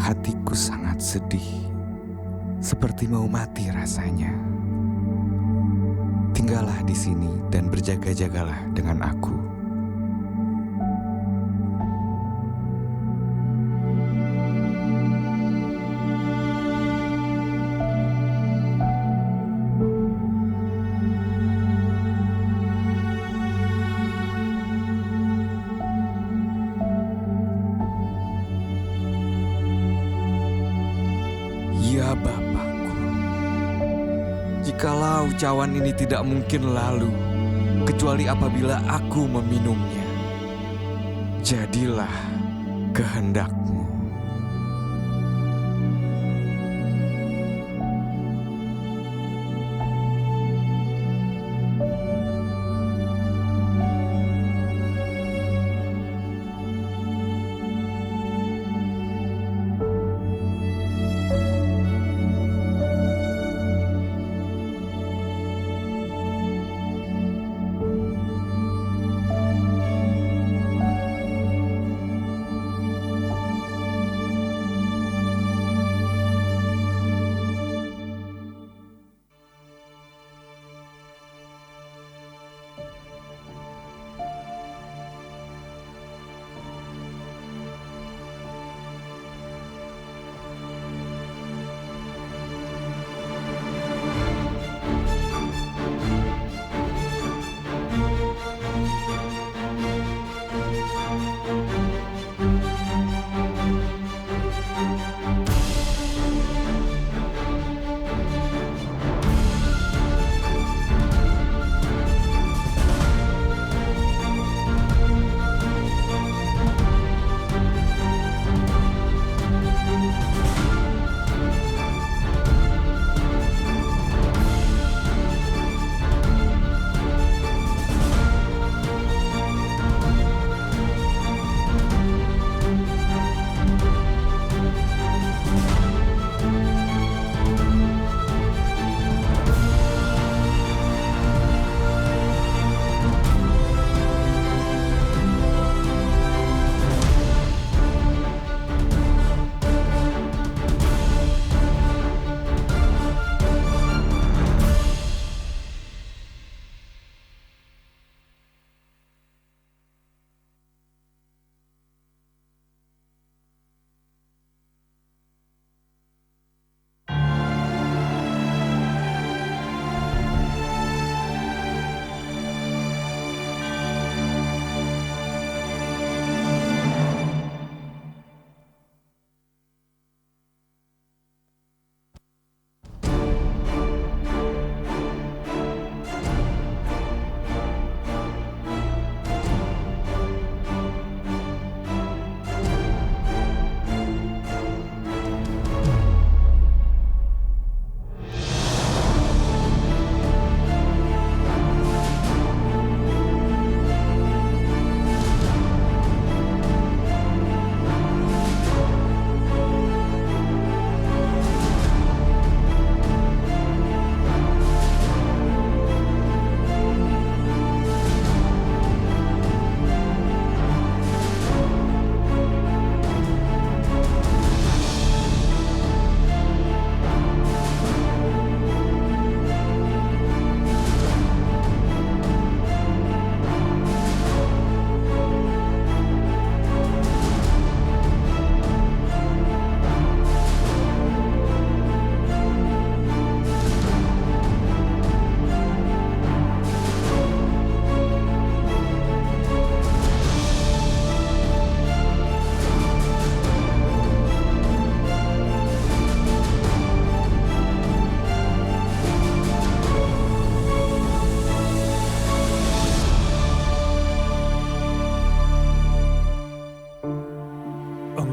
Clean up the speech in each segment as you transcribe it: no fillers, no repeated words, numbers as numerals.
Hatiku sangat sedih, seperti mau mati rasanya. Tinggallah di sini dan berjaga-jagalah dengan aku. Ya Bapakku, jikalau cawan ini tidak mungkin lalu, kecuali apabila aku meminumnya, jadilah kehendak-Mu.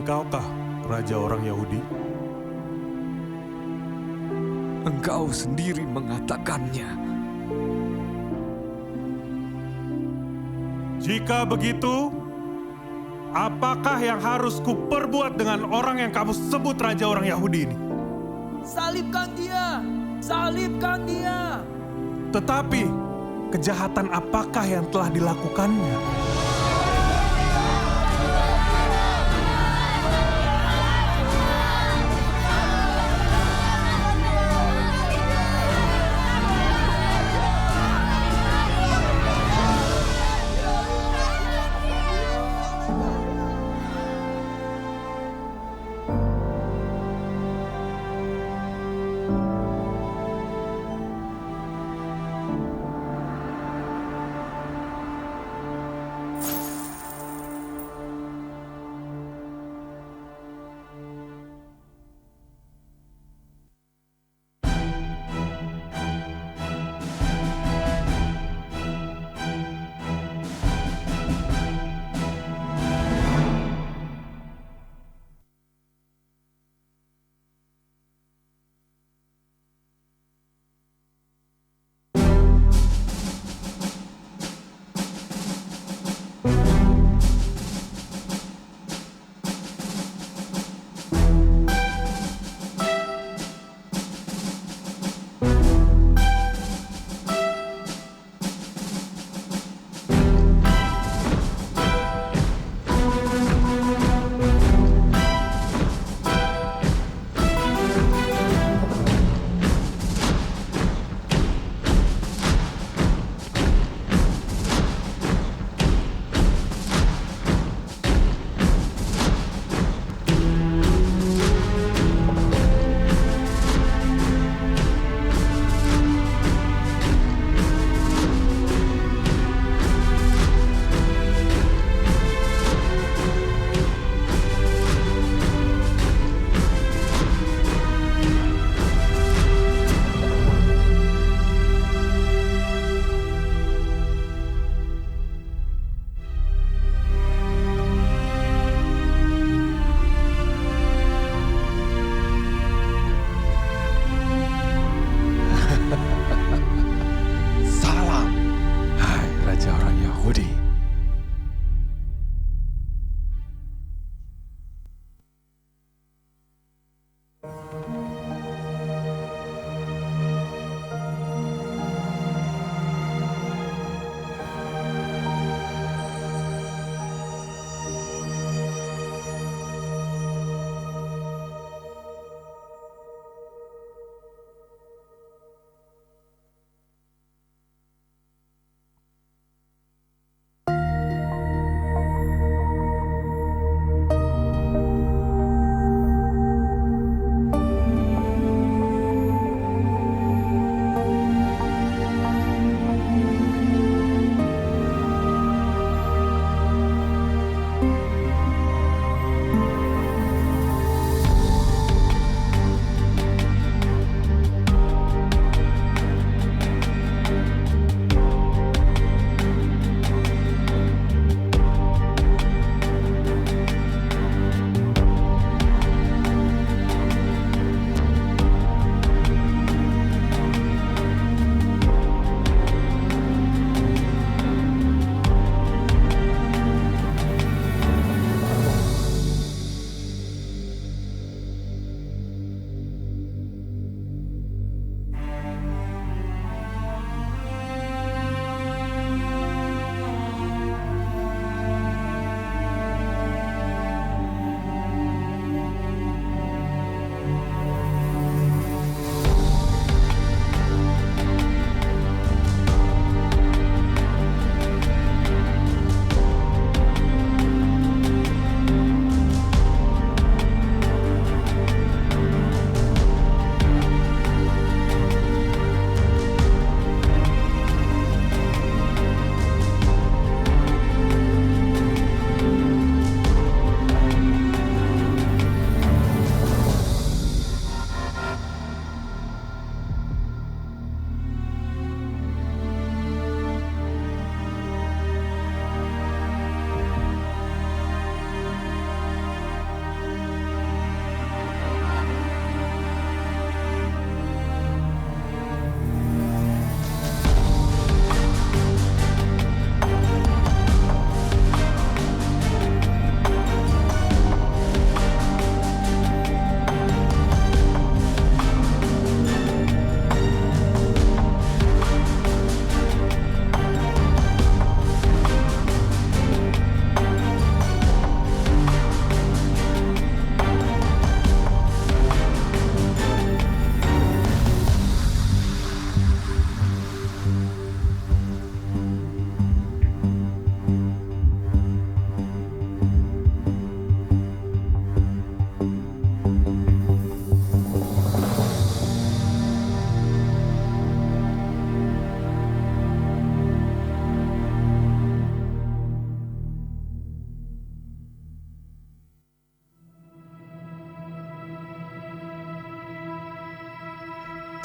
Engkaukah raja orang Yahudi? Engkau sendiri mengatakannya. Jika begitu, apakah yang harus kuperbuat dengan orang yang kamu sebut raja orang Yahudi ini? Salibkan dia! Salibkan dia! Tetapi, kejahatan apakah yang telah dilakukannya?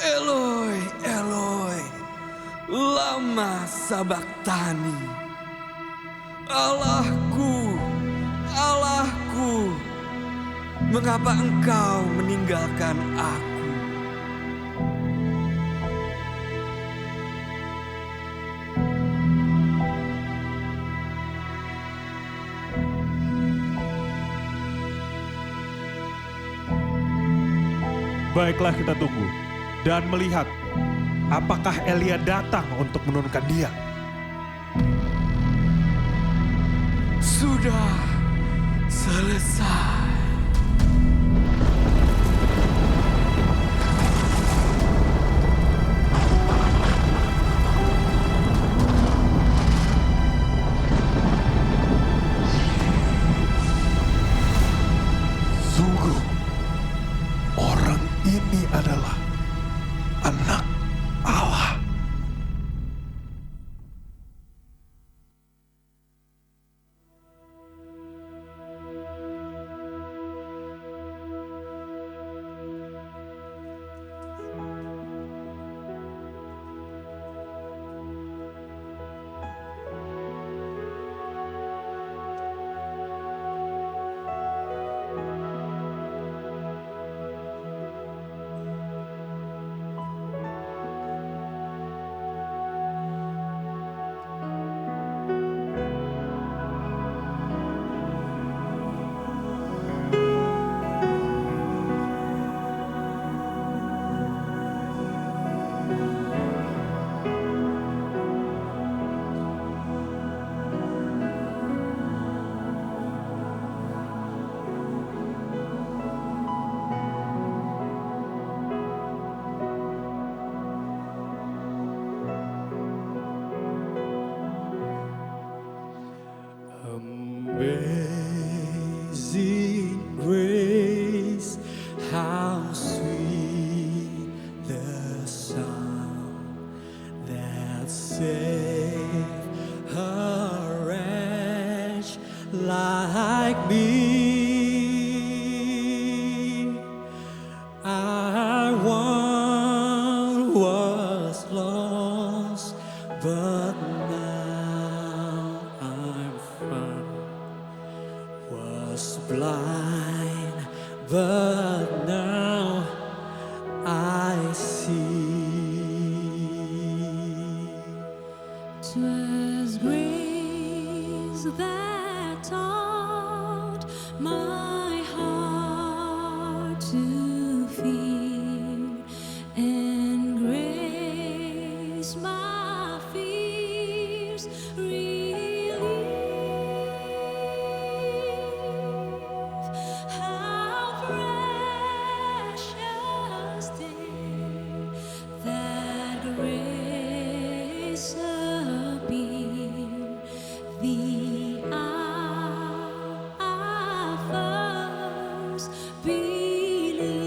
Eloi, Eloi, lama sabachthani. Allahku, Allahku, mengapa engkau meninggalkan aku? Baiklah, kita tunggu dan melihat apakah Elia datang untuk menurunkan dia. Sudah selesai. Sungguh, orang ini adalah anak Allah. Amazing grace, how sweet the sound that saved a wretch like me. I once was lost, but now I'm found. Was blind, but now I see. 'Twas grace that taught my heart to fear, and grace my fears relieved. How precious did that grace appear, the hour I first believed.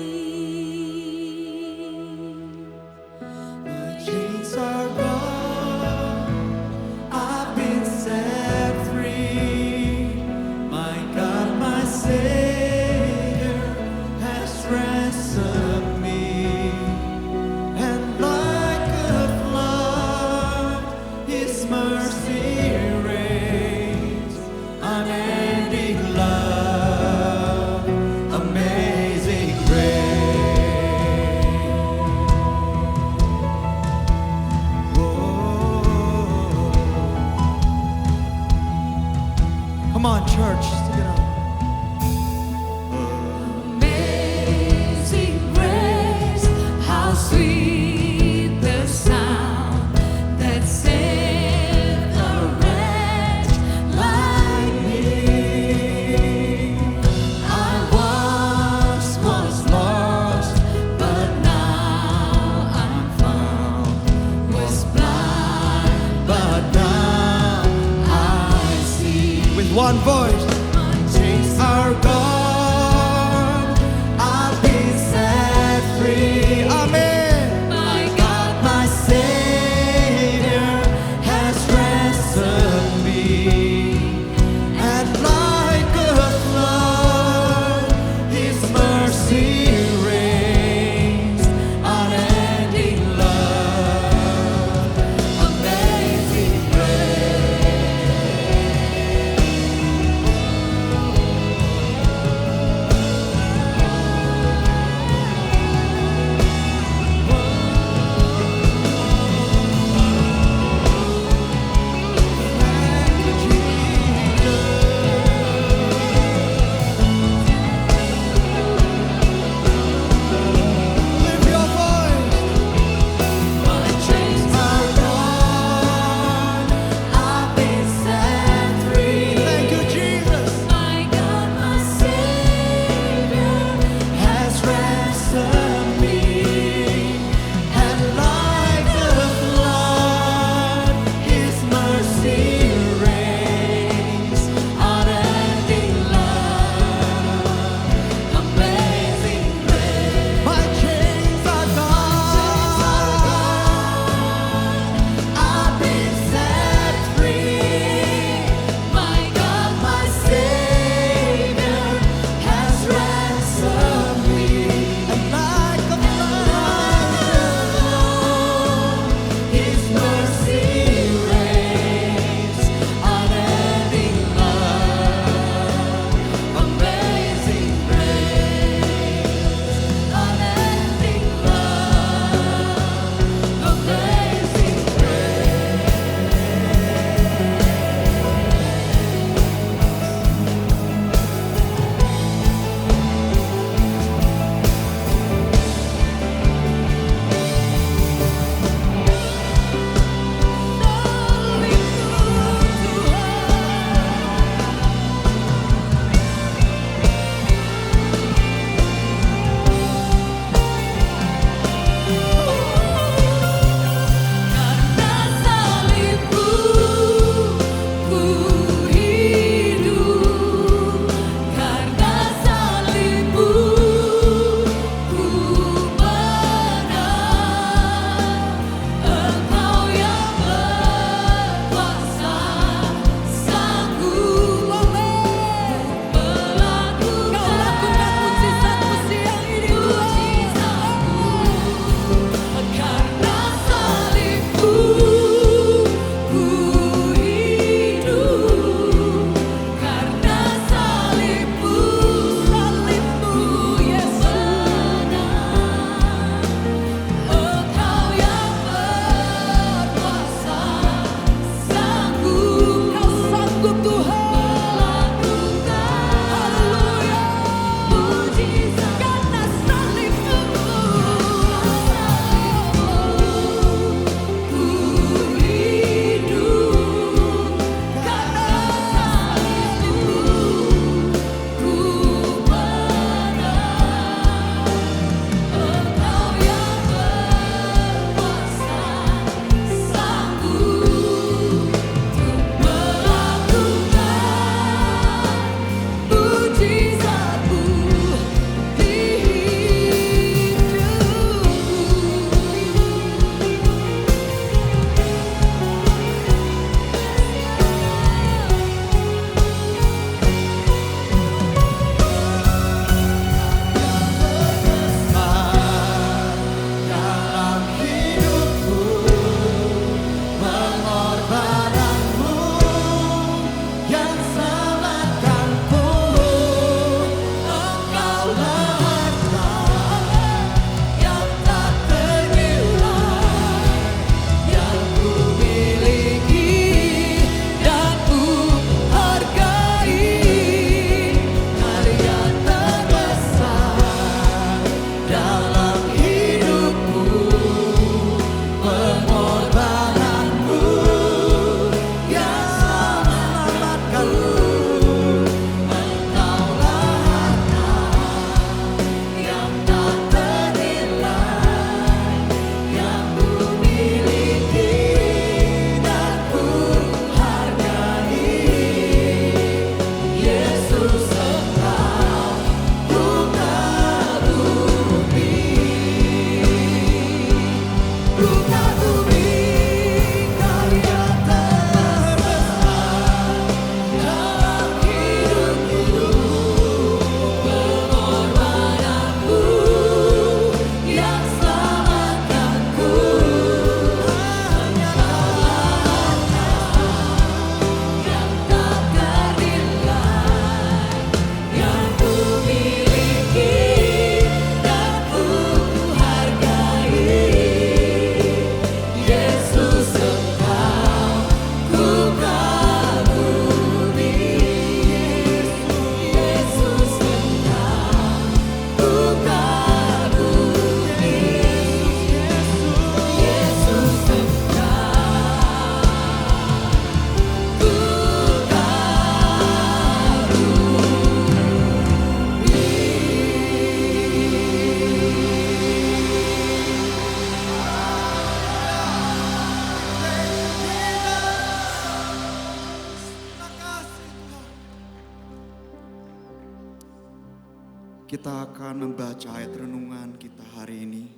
Kita akan membaca ayat renungan kita hari ini.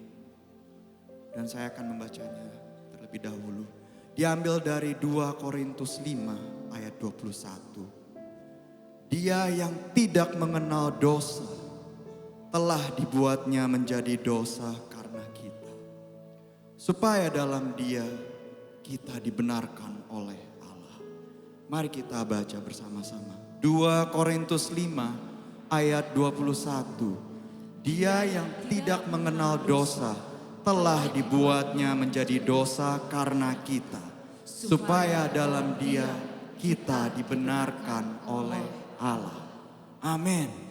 Dan saya akan membacanya terlebih dahulu. Diambil dari 2 Korintus 5 ayat 21. Dia yang tidak mengenal dosa telah dibuatnya menjadi dosa karena kita. Supaya dalam dia kita dibenarkan oleh Allah. Mari kita baca bersama-sama. 2 Korintus 5 ayat 21. Dia yang tidak mengenal dosa telah dibuatnya menjadi dosa karena kita, supaya dalam dia kita dibenarkan oleh Allah. Amin.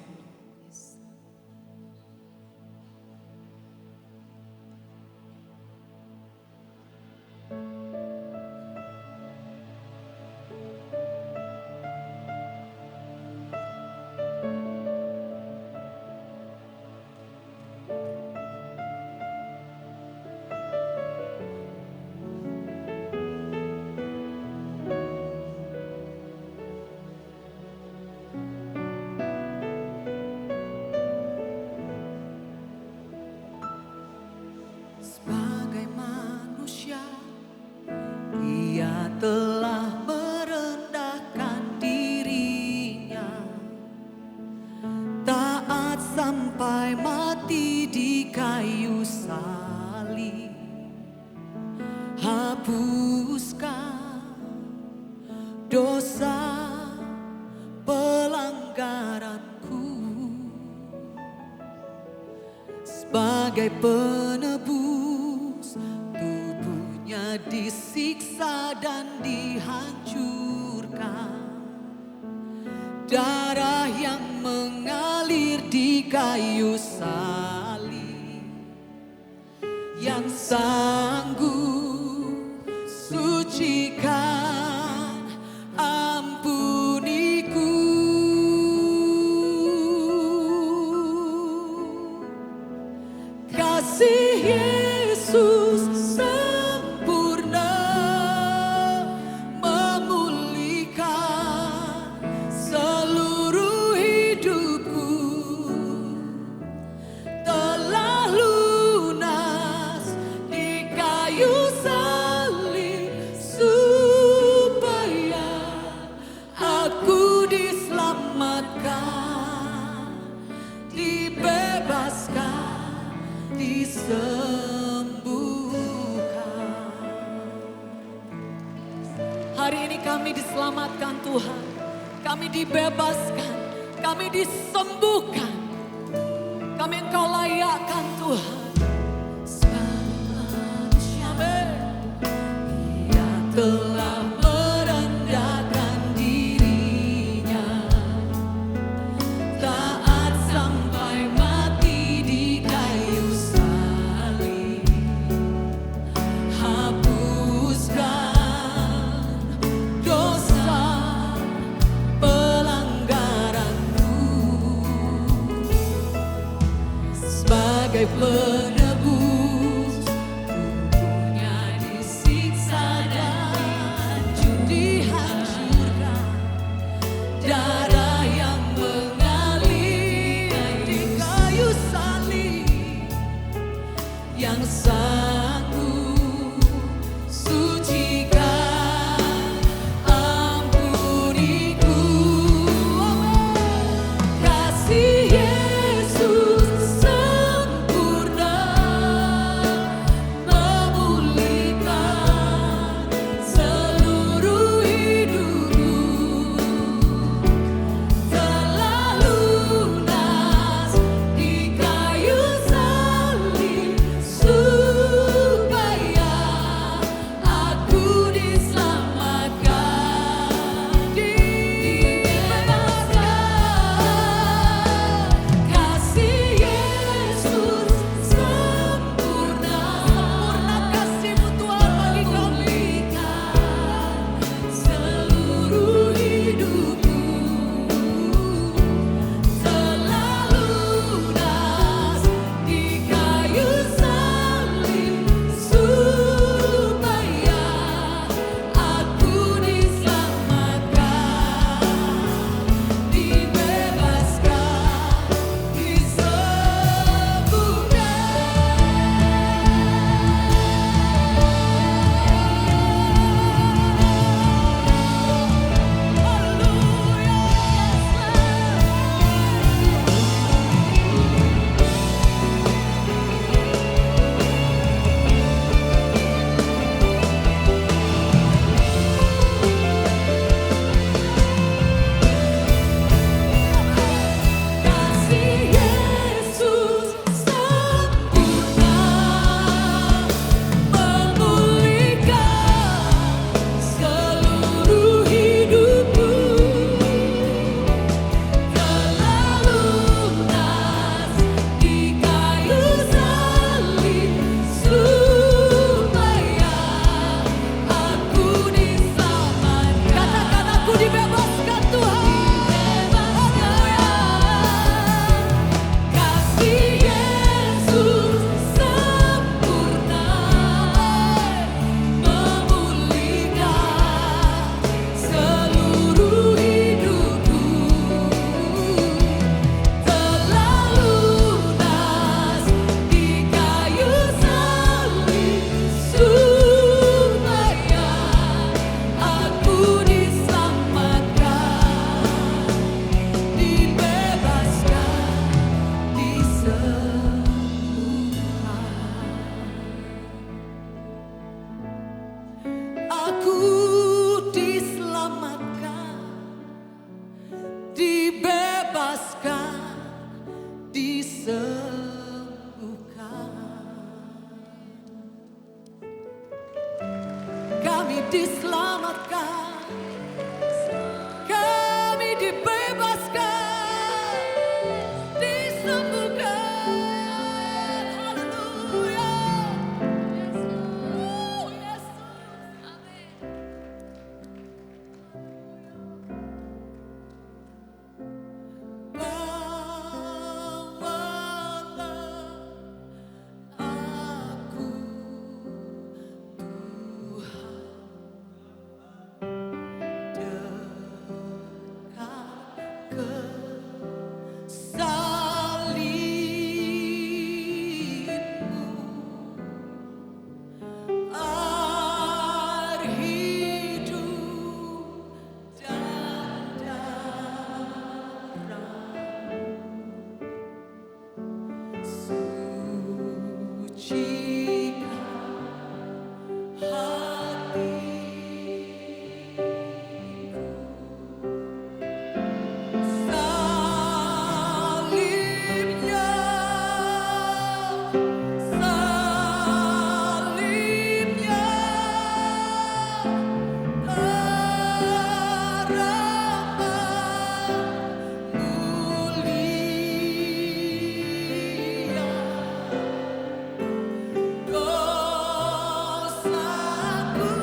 Sebagai manusia, Ia telah merendahkan dirinya, taat sampai mati di kayu salib. Hapuskan dosa pelanggaranku, sebagai penebus tubuhnya disiksa dan dihancurkan. Darah yang mengalir di kayu salib, yang sanggup sucikan, ampuniku. Kasih Yesus sempurna, memulihkan seluruh hidupku. Telah lunas di kayu salib, supaya aku diselamatkan, dibebaskan, disembuhkan. Hari ini kami diselamatkan Tuhan, kami dibebaskan, kami disembuhkan, kami Engkau layakkan Tuhan. Amin. Ia telah merendahkan dirinya, taat sampai mati di kayu salib. Hapuskan dosa pelanggaranku, sebagai penebus tubuhnya disiksa dan dihancurkan. Darah yang mengalir di kayu salib, yang sanggup sucikan, ampuniku. Kasih Yesus sempurna, memulihkan seluruh hidupku. Telah lunas di kayu salib, supaya diselamatkan, kami dibebaskan, disembuhkan. Haleluya. Yesus. Amin. Bawalah aku, dekat ke salibmu, air hidup dan darah, sucikan salibnya, salibnya, harapan mulia, dosaku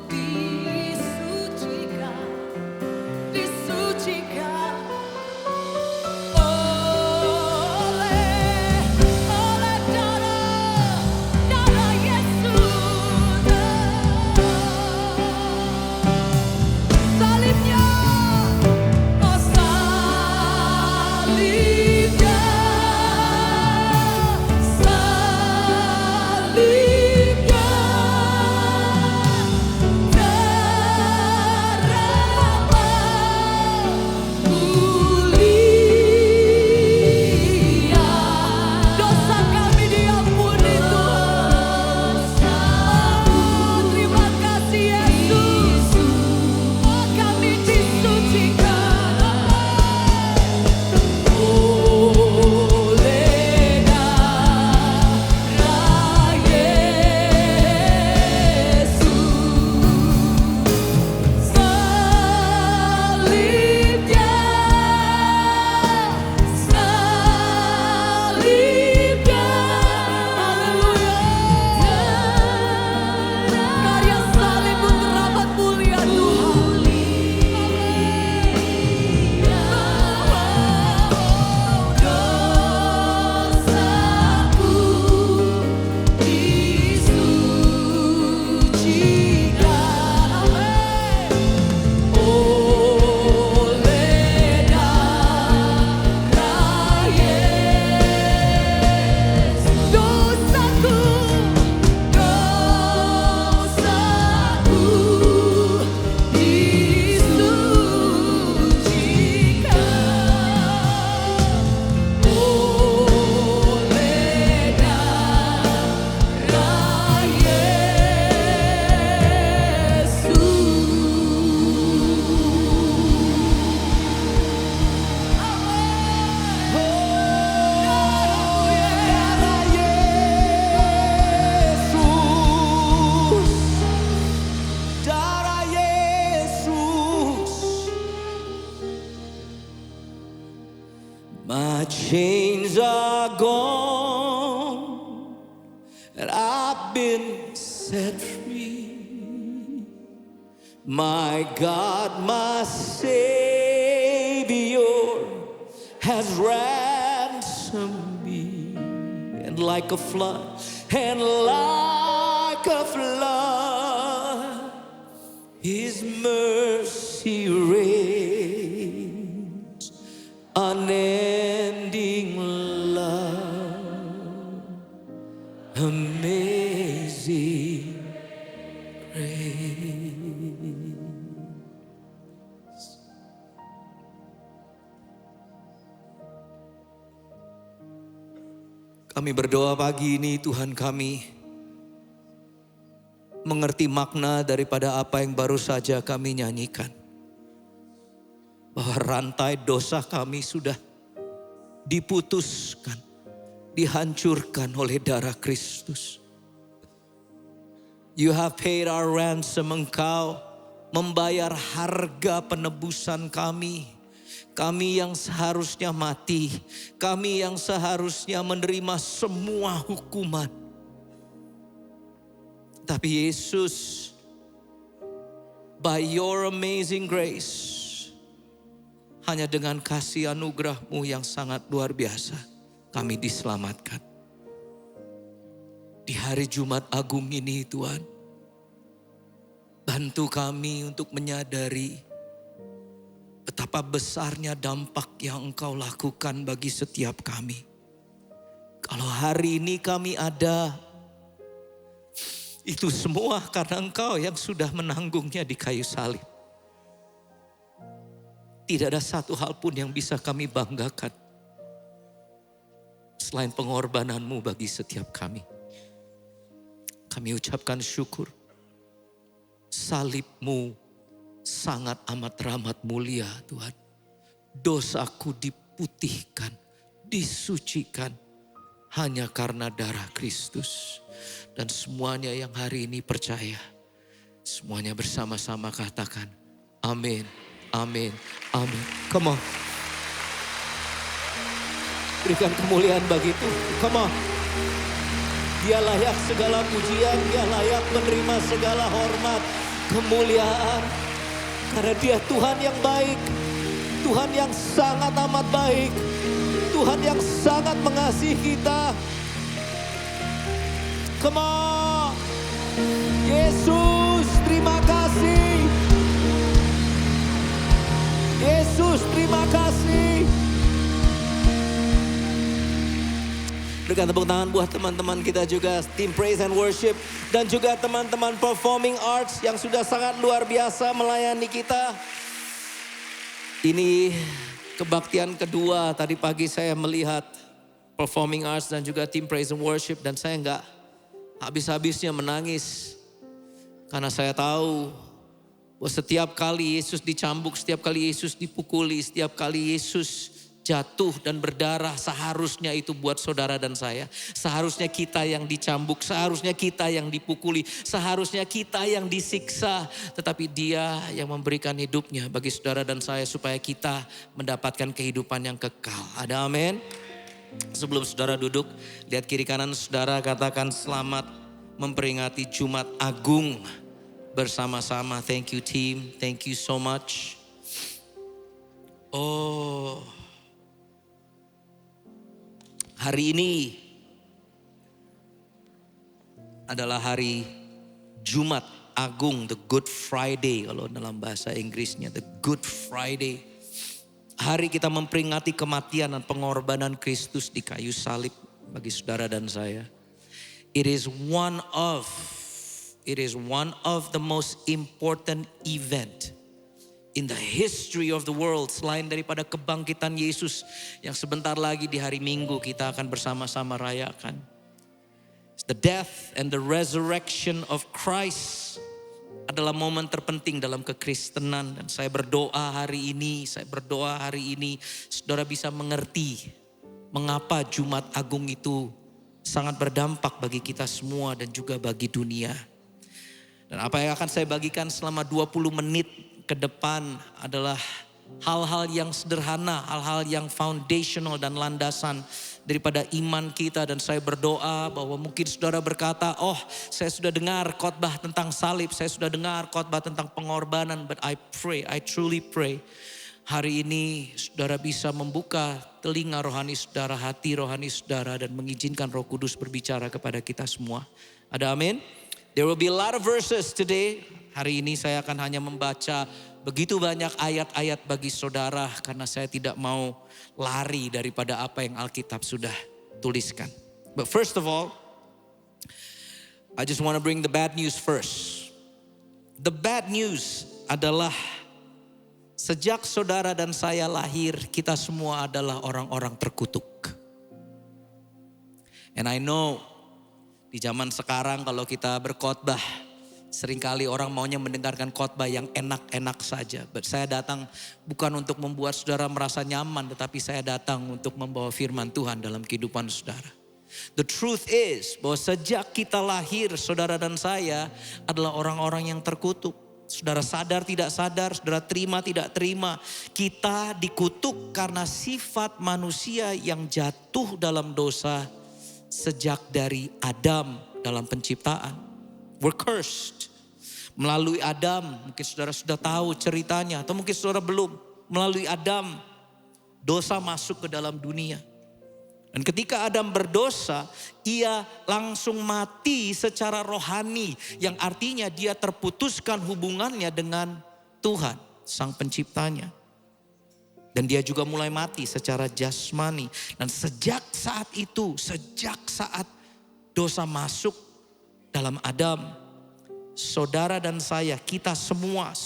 disucikan, disucikan oleh darah Yesus. Salibnya, oh salibnya, salibnya, harapan mulia, dosa kami diampuni Tuhan. Oh, terima kasih Yesus. Oh, kami disucikan oleh darah Yesus. Salibnya, salibnya, haleluya. Karya salibmu teramat mulia Tuhan. Dosaku disucikan oleh darah Yesus. Dosaku, dosaku disucikan oleh darah Darah Yesus. My chains are gone and I've been set free. My God, my Savior has ransomed me, and like a flood, His mercy reigns, unending love, amazing grace. Kami berdoa pagi ini, Tuhan kami mengerti makna daripada apa yang baru saja kami nyanyikan. Bahwa rantai dosa kami sudah diputuskan, dihancurkan oleh darah Kristus. You have paid our ransom. Engkau membayar harga penebusan kami. Kami yang seharusnya mati. Kami yang seharusnya menerima semua hukuman. Tapi Yesus, by your amazing grace, hanya dengan kasih anugerah-Mu yang sangat luar biasa, kami diselamatkan. Di hari Jumat Agung ini Tuhan, bantu kami untuk menyadari betapa besarnya dampak yang Engkau lakukan bagi setiap kami. Kalau hari ini kami ada, itu semua karena Engkau yang sudah menanggungnya di kayu salib. Tidak ada satu hal pun yang bisa kami banggakan selain pengorbanan-Mu bagi setiap kami. Kami ucapkan syukur. Salib-Mu sangat amat rahmat mulia Tuhan. Dosaku diputihkan, disucikan hanya karena darah Kristus. Dan semuanya yang hari ini percaya, semuanya bersama-sama katakan amin, amin, amin. Come on. Berikan kemuliaan bagi Tuhan. Come on. Dia layak segala pujian, Dia layak menerima segala hormat, kemuliaan. Karena Dia Tuhan yang baik, Tuhan yang sangat amat baik, Tuhan yang sangat mengasihi kita. Come on. Yesus, terima kasih. Yesus, terima kasih. Berikan tepuk tangan buat teman-teman kita juga, tim Praise and Worship, dan juga teman-teman Performing Arts yang sudah sangat luar biasa melayani kita. Ini kebaktian kedua. Tadi pagi saya melihat Performing Arts dan juga tim Praise and Worship, dan saya nggak habis-habisnya menangis. Karena saya tahu bahwa setiap kali Yesus dicambuk, setiap kali Yesus dipukuli, setiap kali Yesus jatuh dan berdarah, seharusnya itu buat saudara dan saya. Seharusnya kita yang dicambuk, seharusnya kita yang dipukuli, seharusnya kita yang disiksa. Tetapi Dia yang memberikan hidupnya bagi saudara dan saya supaya kita mendapatkan kehidupan yang kekal. Ada amin? Sebelum saudara duduk, lihat kiri kanan saudara, katakan selamat memperingati Jumat Agung bersama-sama. Thank you team, thank you so much. Oh, hari ini adalah hari Jumat Agung, the Good Friday kalau dalam bahasa Inggrisnya, the Good Friday. Hari kita memperingati kematian dan pengorbanan Kristus di kayu salib bagi saudara dan saya. It is one of the most important event in the history of the world, selain daripada kebangkitan Yesus yang sebentar lagi di hari Minggu kita akan bersama-sama rayakan. It's the death and the resurrection of Christ adalah momen terpenting dalam kekristenan, dan saya berdoa hari ini saudara bisa mengerti mengapa Jumat Agung itu sangat berdampak bagi kita semua dan juga bagi dunia. Dan apa yang akan saya bagikan selama 20 menit ke depan adalah hal-hal yang sederhana, hal-hal yang foundational dan landasan daripada iman kita. Dan saya berdoa bahwa mungkin saudara berkata, oh saya sudah dengar khotbah tentang salib, saya sudah dengar khotbah tentang pengorbanan. But I truly pray, hari ini saudara bisa membuka telinga rohani saudara, hati rohani saudara, dan mengizinkan Roh Kudus berbicara kepada kita semua. Ada amin? There will be a lot of verses today. Hari ini saya akan hanya membaca begitu banyak ayat-ayat bagi saudara karena saya tidak mau lari daripada apa yang Alkitab sudah tuliskan. But first of all, I just want to bring the bad news first. The bad news adalah sejak saudara dan saya lahir, kita semua adalah orang-orang terkutuk. And I know di zaman sekarang kalau kita berkhotbah, seringkali orang maunya mendengarkan khotbah yang enak-enak saja. But saya datang bukan untuk membuat saudara merasa nyaman, tetapi saya datang untuk membawa firman Tuhan dalam kehidupan saudara. The truth is bahwa sejak kita lahir, saudara dan saya adalah orang-orang yang terkutuk. Saudara sadar tidak sadar, saudara terima tidak terima. Kita dikutuk karena sifat manusia yang jatuh dalam dosa sejak dari Adam dalam penciptaan. We're cursed. Melalui Adam, mungkin saudara sudah tahu ceritanya, atau mungkin saudara belum. Melalui Adam, dosa masuk ke dalam dunia. Dan ketika Adam berdosa, ia langsung mati secara rohani. Yang artinya dia terputuskan hubungannya dengan Tuhan, Sang Penciptanya. Dan dia juga mulai mati secara jasmani. Dan sejak saat itu, sejak saat dosa masuk dalam Adam, saudara dan saya, kita semua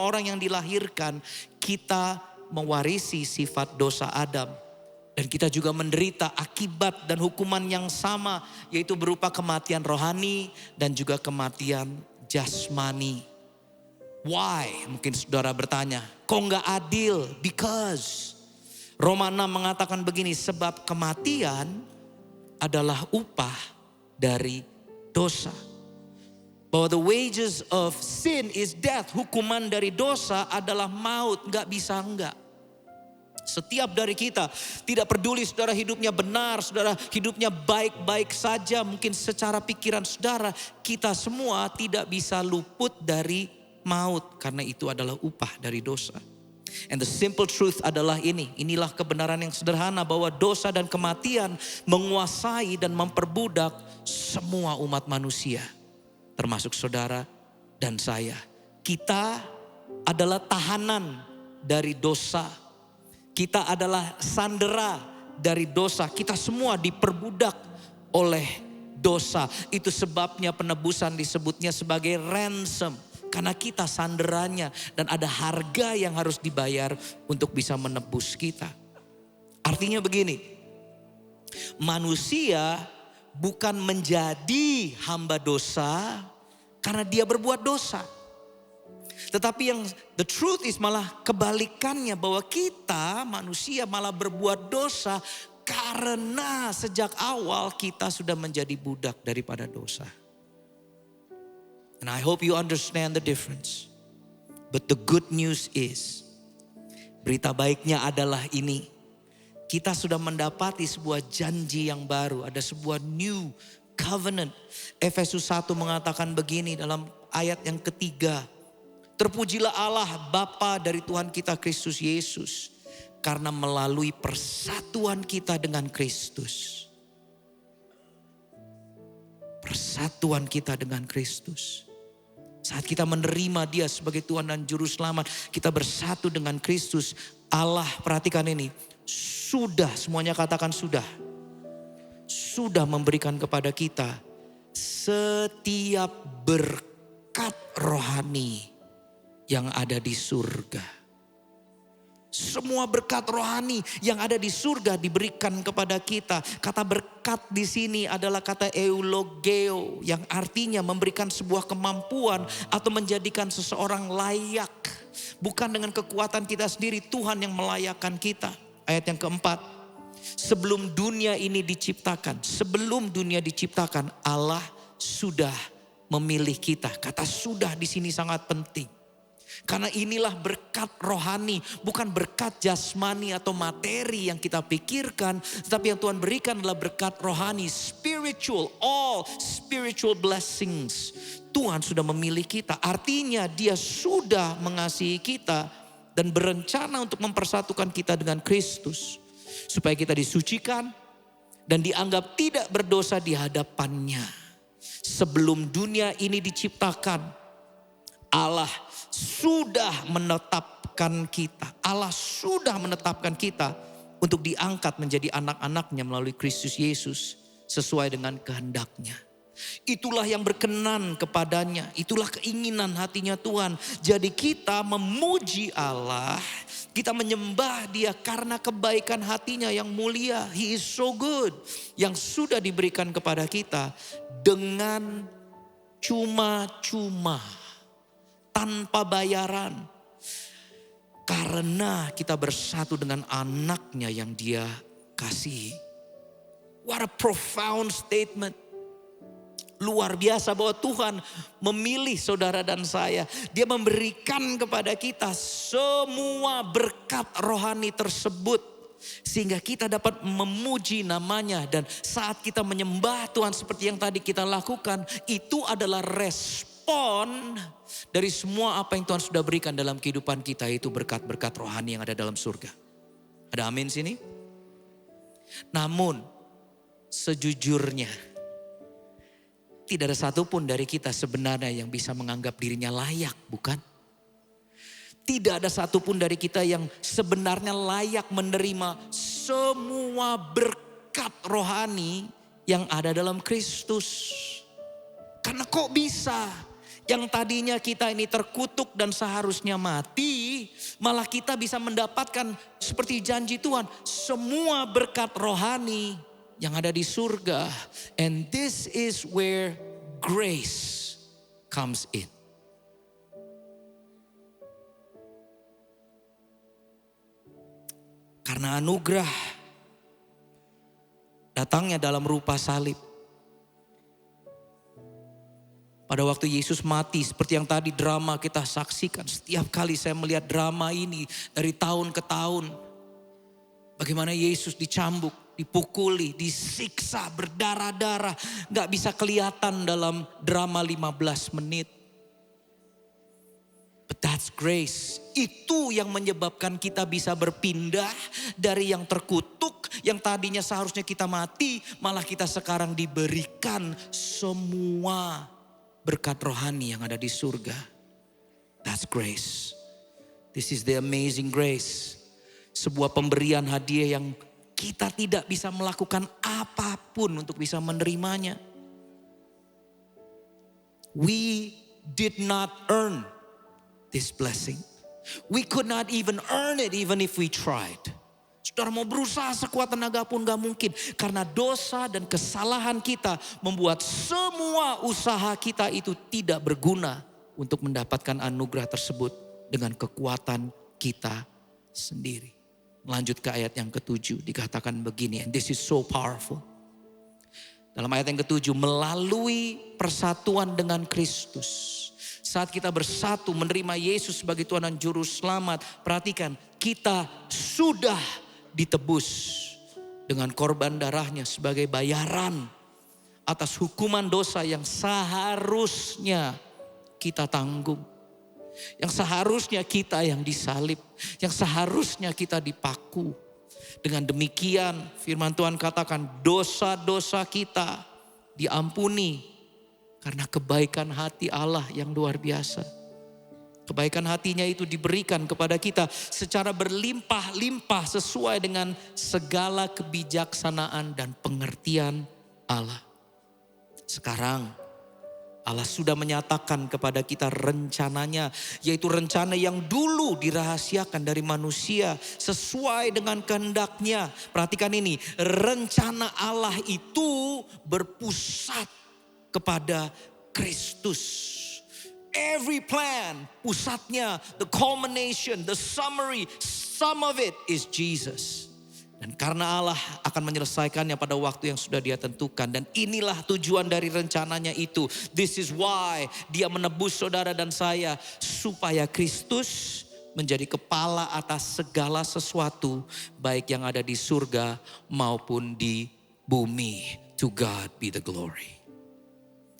orang yang dilahirkan, kita mewarisi sifat dosa Adam. Dan kita juga menderita akibat dan hukuman yang sama, yaitu berupa kematian rohani dan juga kematian jasmani. Why? Mungkin saudara bertanya, kok nggak adil? Because Roma 6 mengatakan begini, sebab kematian adalah upah dari dosa. Bahwa the wages of sin is death. Hukuman dari dosa adalah maut. Gak bisa enggak. Setiap dari kita, tidak peduli saudara hidupnya benar, saudara hidupnya baik-baik saja. Mungkin secara pikiran saudara, kita semua tidak bisa luput dari maut. Karena itu adalah upah dari dosa. And the simple truth adalah ini. Inilah kebenaran yang sederhana bahwa dosa dan kematian menguasai dan memperbudak semua umat manusia. Termasuk saudara dan saya. Kita adalah tahanan dari dosa. Kita adalah sandera dari dosa. Kita semua diperbudak oleh dosa. Itu sebabnya penebusan disebutnya sebagai ransom. Karena kita sanderanya dan ada harga yang harus dibayar untuk bisa menebus kita. Artinya begini, manusia bukan menjadi hamba dosa karena dia berbuat dosa. Tetapi yang the truth is malah kebalikannya, bahwa kita manusia malah berbuat dosa karena sejak awal kita sudah menjadi budak daripada dosa. And I hope you understand the difference. But the good news is, berita baiknya adalah ini. Kita sudah mendapati sebuah janji yang baru. Ada sebuah new covenant. Efesus 1 mengatakan begini dalam ayat yang ketiga. Terpujilah Allah Bapa dari Tuhan kita Kristus Yesus. Karena melalui persatuan kita dengan Kristus. Persatuan kita dengan Kristus. Saat kita menerima Dia sebagai Tuhan dan Juru Selamat, kita bersatu dengan Kristus. Allah, perhatikan ini, sudah, semuanya katakan sudah. Sudah memberikan kepada kita setiap berkat rohani yang ada di surga. Semua berkat rohani yang ada di surga diberikan kepada kita. Kata berkat di sini adalah kata eulogeo, yang artinya memberikan sebuah kemampuan atau menjadikan seseorang layak. Bukan dengan kekuatan kita sendiri, Tuhan yang melayakkan kita. Ayat yang keempat, sebelum dunia ini diciptakan, Allah sudah memilih kita. Kata sudah di sini sangat penting. Karena inilah berkat rohani, bukan berkat jasmani atau materi yang kita pikirkan, tetapi yang Tuhan berikan adalah berkat rohani, spiritual, all spiritual blessings. Tuhan sudah memilih kita, artinya Dia sudah mengasihi kita dan berencana untuk mempersatukan kita dengan Kristus. Supaya kita disucikan dan dianggap tidak berdosa di hadapannya. Sebelum dunia ini diciptakan, Allah sudah menetapkan kita. Allah sudah menetapkan kita untuk diangkat menjadi anak-anaknya melalui Kristus Yesus sesuai dengan kehendaknya. Itulah yang berkenan kepadanya. Itulah keinginan hatinya Tuhan. Jadi kita memuji Allah. Kita menyembah Dia karena kebaikan hatinya yang mulia. He is so good. Yang sudah diberikan kepada kita dengan cuma-cuma. Tanpa bayaran. Karena kita bersatu dengan anaknya yang Dia kasihi. What a profound statement. Luar biasa bahwa Tuhan memilih saudara dan saya. Dia memberikan kepada kita semua berkat rohani tersebut. Sehingga kita dapat memuji namanya. Dan saat kita menyembah Tuhan seperti yang tadi kita lakukan. Itu adalah respon dari semua apa yang Tuhan sudah berikan dalam kehidupan kita. Itu berkat-berkat rohani yang ada dalam surga. Ada amin sini? Namun sejujurnya tidak ada satupun dari kita sebenarnya yang bisa menganggap dirinya layak, bukan? Tidak ada satupun dari kita yang sebenarnya layak menerima semua berkat rohani yang ada dalam Kristus. Karena kok bisa yang tadinya kita ini terkutuk dan seharusnya mati, malah kita bisa mendapatkan seperti janji Tuhan, semua berkat rohani yang ada di surga. And this is where grace comes in. Karena anugerah datangnya dalam rupa salib. Pada waktu Yesus mati, seperti yang tadi drama kita saksikan. Setiap kali saya melihat drama ini dari tahun ke tahun. Bagaimana Yesus dicambuk, dipukuli, disiksa, berdarah-darah. Gak bisa kelihatan dalam drama 15 menit. But that's grace. Itu yang menyebabkan kita bisa berpindah dari yang terkutuk, yang tadinya seharusnya kita mati, malah kita sekarang diberikan semua berkat rohani yang ada di surga. That's grace. This is the amazing grace. Sebuah pemberian hadiah yang kita tidak bisa melakukan apapun untuk bisa menerimanya. We did not earn this blessing. We could not even earn it even if we tried. Saudara mau berusaha sekuat tenaga pun gak mungkin. Karena dosa dan kesalahan kita membuat semua usaha kita itu tidak berguna untuk mendapatkan anugerah tersebut dengan kekuatan kita sendiri. Lanjut ke ayat yang ke-7 dikatakan begini, and this is so powerful. Dalam ayat yang ke-7, melalui persatuan dengan Kristus. Saat kita bersatu menerima Yesus sebagai Tuhan dan Juru Selamat, perhatikan, kita sudah ditebus dengan korban darahnya sebagai bayaran atas hukuman dosa yang seharusnya kita tanggung. Yang seharusnya kita yang disalib, yang seharusnya kita dipaku. Dengan demikian firman Tuhan katakan dosa-dosa kita diampuni karena kebaikan hati Allah yang luar biasa. Kebaikan hatinya itu diberikan kepada kita secara berlimpah-limpah sesuai dengan segala kebijaksanaan dan pengertian Allah. Sekarang Allah sudah menyatakan kepada kita rencananya, yaitu rencana yang dulu dirahasiakan dari manusia sesuai dengan kehendaknya. Perhatikan ini, rencana Allah itu berpusat kepada Kristus. Every plan, pusatnya, the culmination, the summary, some of it is Jesus. Dan karena Allah akan menyelesaikannya pada waktu yang sudah Dia tentukan. Dan inilah tujuan dari rencananya itu. This is why Dia menebus saudara dan saya. Supaya Kristus menjadi kepala atas segala sesuatu. Baik yang ada di surga maupun di bumi. To God be the glory.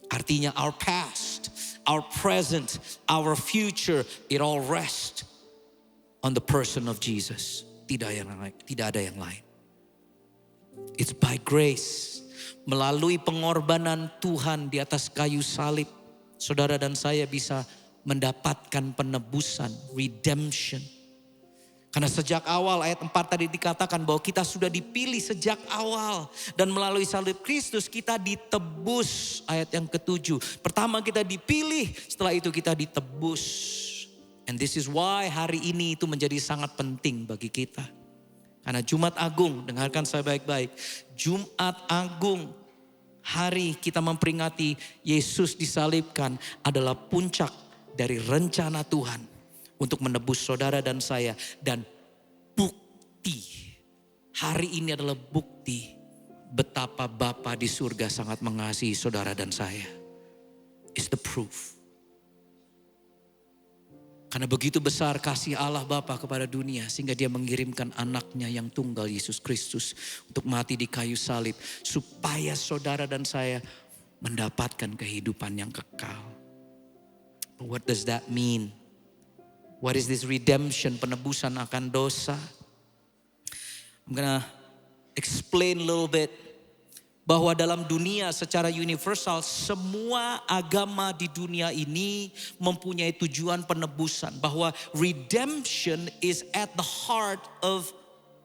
Artinya our past, our present, our future, it all rests on the person of Jesus. Tidak ada yang lain. It's by grace. Melalui pengorbanan Tuhan di atas kayu salib. Saudara dan saya bisa mendapatkan penebusan, redemption. Karena sejak awal ayat 4 tadi dikatakan bahwa kita sudah dipilih sejak awal. Dan melalui salib Kristus kita ditebus. Ayat yang ke-7. Pertama kita dipilih, setelah itu kita ditebus. And this is why hari ini itu menjadi sangat penting bagi kita. Karena Jumat Agung, dengarkan saya baik-baik. Jumat Agung, hari kita memperingati Yesus disalibkan adalah puncak dari rencana Tuhan untuk menebus saudara dan saya. Dan bukti, hari ini adalah bukti betapa Bapa di surga sangat mengasihi saudara dan saya. Is the proof. Karena begitu besar kasih Allah Bapa kepada dunia sehingga dia mengirimkan anaknya yang tunggal Yesus Kristus untuk mati di kayu salib supaya saudara dan saya mendapatkan kehidupan yang kekal. But what does that mean? What is this redemption, penebusan akan dosa? I'm gonna explain a little bit. Bahwa dalam dunia secara universal semua agama di dunia ini mempunyai tujuan penebusan. Bahwa redemption is at the heart of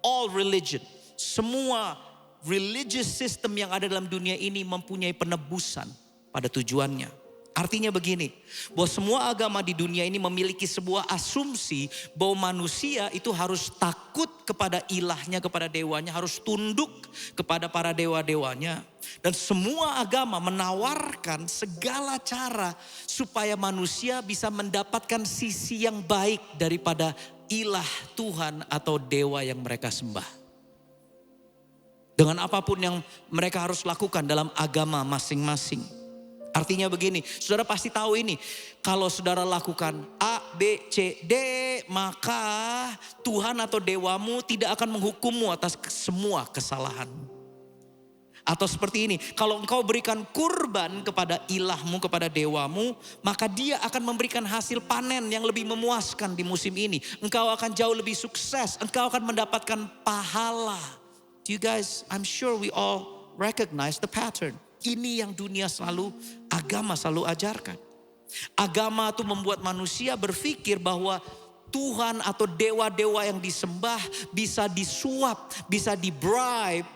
all religion. Semua religious system yang ada dalam dunia ini mempunyai penebusan pada tujuannya. Artinya begini, bahwa semua agama di dunia ini memiliki sebuah asumsi bahwa manusia itu harus takut kepada ilahnya, kepada dewanya, harus tunduk kepada para dewa-dewanya. Dan semua agama menawarkan segala cara supaya manusia bisa mendapatkan sisi yang baik daripada ilah Tuhan atau dewa yang mereka sembah. Dengan apapun yang mereka harus lakukan dalam agama masing-masing. Artinya begini, saudara pasti tahu ini. Kalau saudara lakukan A, B, C, D, maka Tuhan atau dewamu tidak akan menghukummu atas semua kesalahanmu. Atau seperti ini, kalau engkau berikan kurban kepada ilahmu, kepada dewamu, maka dia akan memberikan hasil panen yang lebih memuaskan di musim ini. Engkau akan jauh lebih sukses, engkau akan mendapatkan pahala. Do you guys, I'm sure we all recognize the pattern. Ini yang dunia selalu, agama selalu ajarkan. Agama itu membuat manusia berpikir bahwa Tuhan atau dewa-dewa yang disembah bisa disuap, bisa di-bribe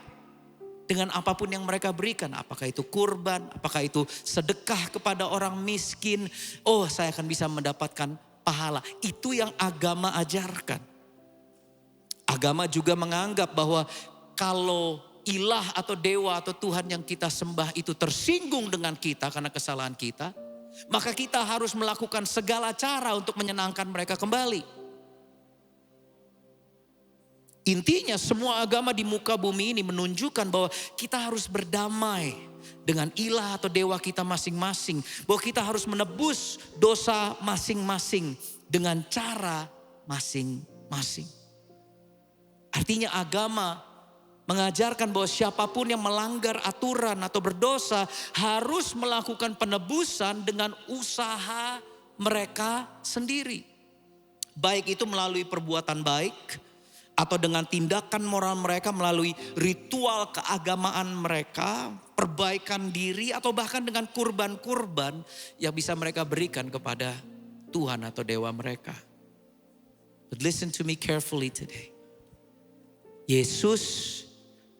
dengan apapun yang mereka berikan. Apakah itu kurban, apakah itu sedekah kepada orang miskin. Oh, saya akan bisa mendapatkan pahala. Itu yang agama ajarkan. Agama juga menganggap bahwa kalau ilah atau dewa atau Tuhan yang kita sembah itu tersinggung dengan kita karena kesalahan kita, maka kita harus melakukan segala cara untuk menyenangkan mereka kembali. Intinya semua agama di muka bumi ini menunjukkan bahwa kita harus berdamai dengan ilah atau dewa kita masing-masing. Bahwa kita harus menebus dosa masing-masing dengan cara masing-masing. Artinya agama mengajarkan bahwa siapapun yang melanggar aturan atau berdosa harus melakukan penebusan dengan usaha mereka sendiri. Baik itu melalui perbuatan baik atau dengan tindakan moral mereka melalui ritual keagamaan mereka, perbaikan diri atau bahkan dengan kurban-kurban yang bisa mereka berikan kepada Tuhan atau dewa mereka. But listen to me carefully today. Yesus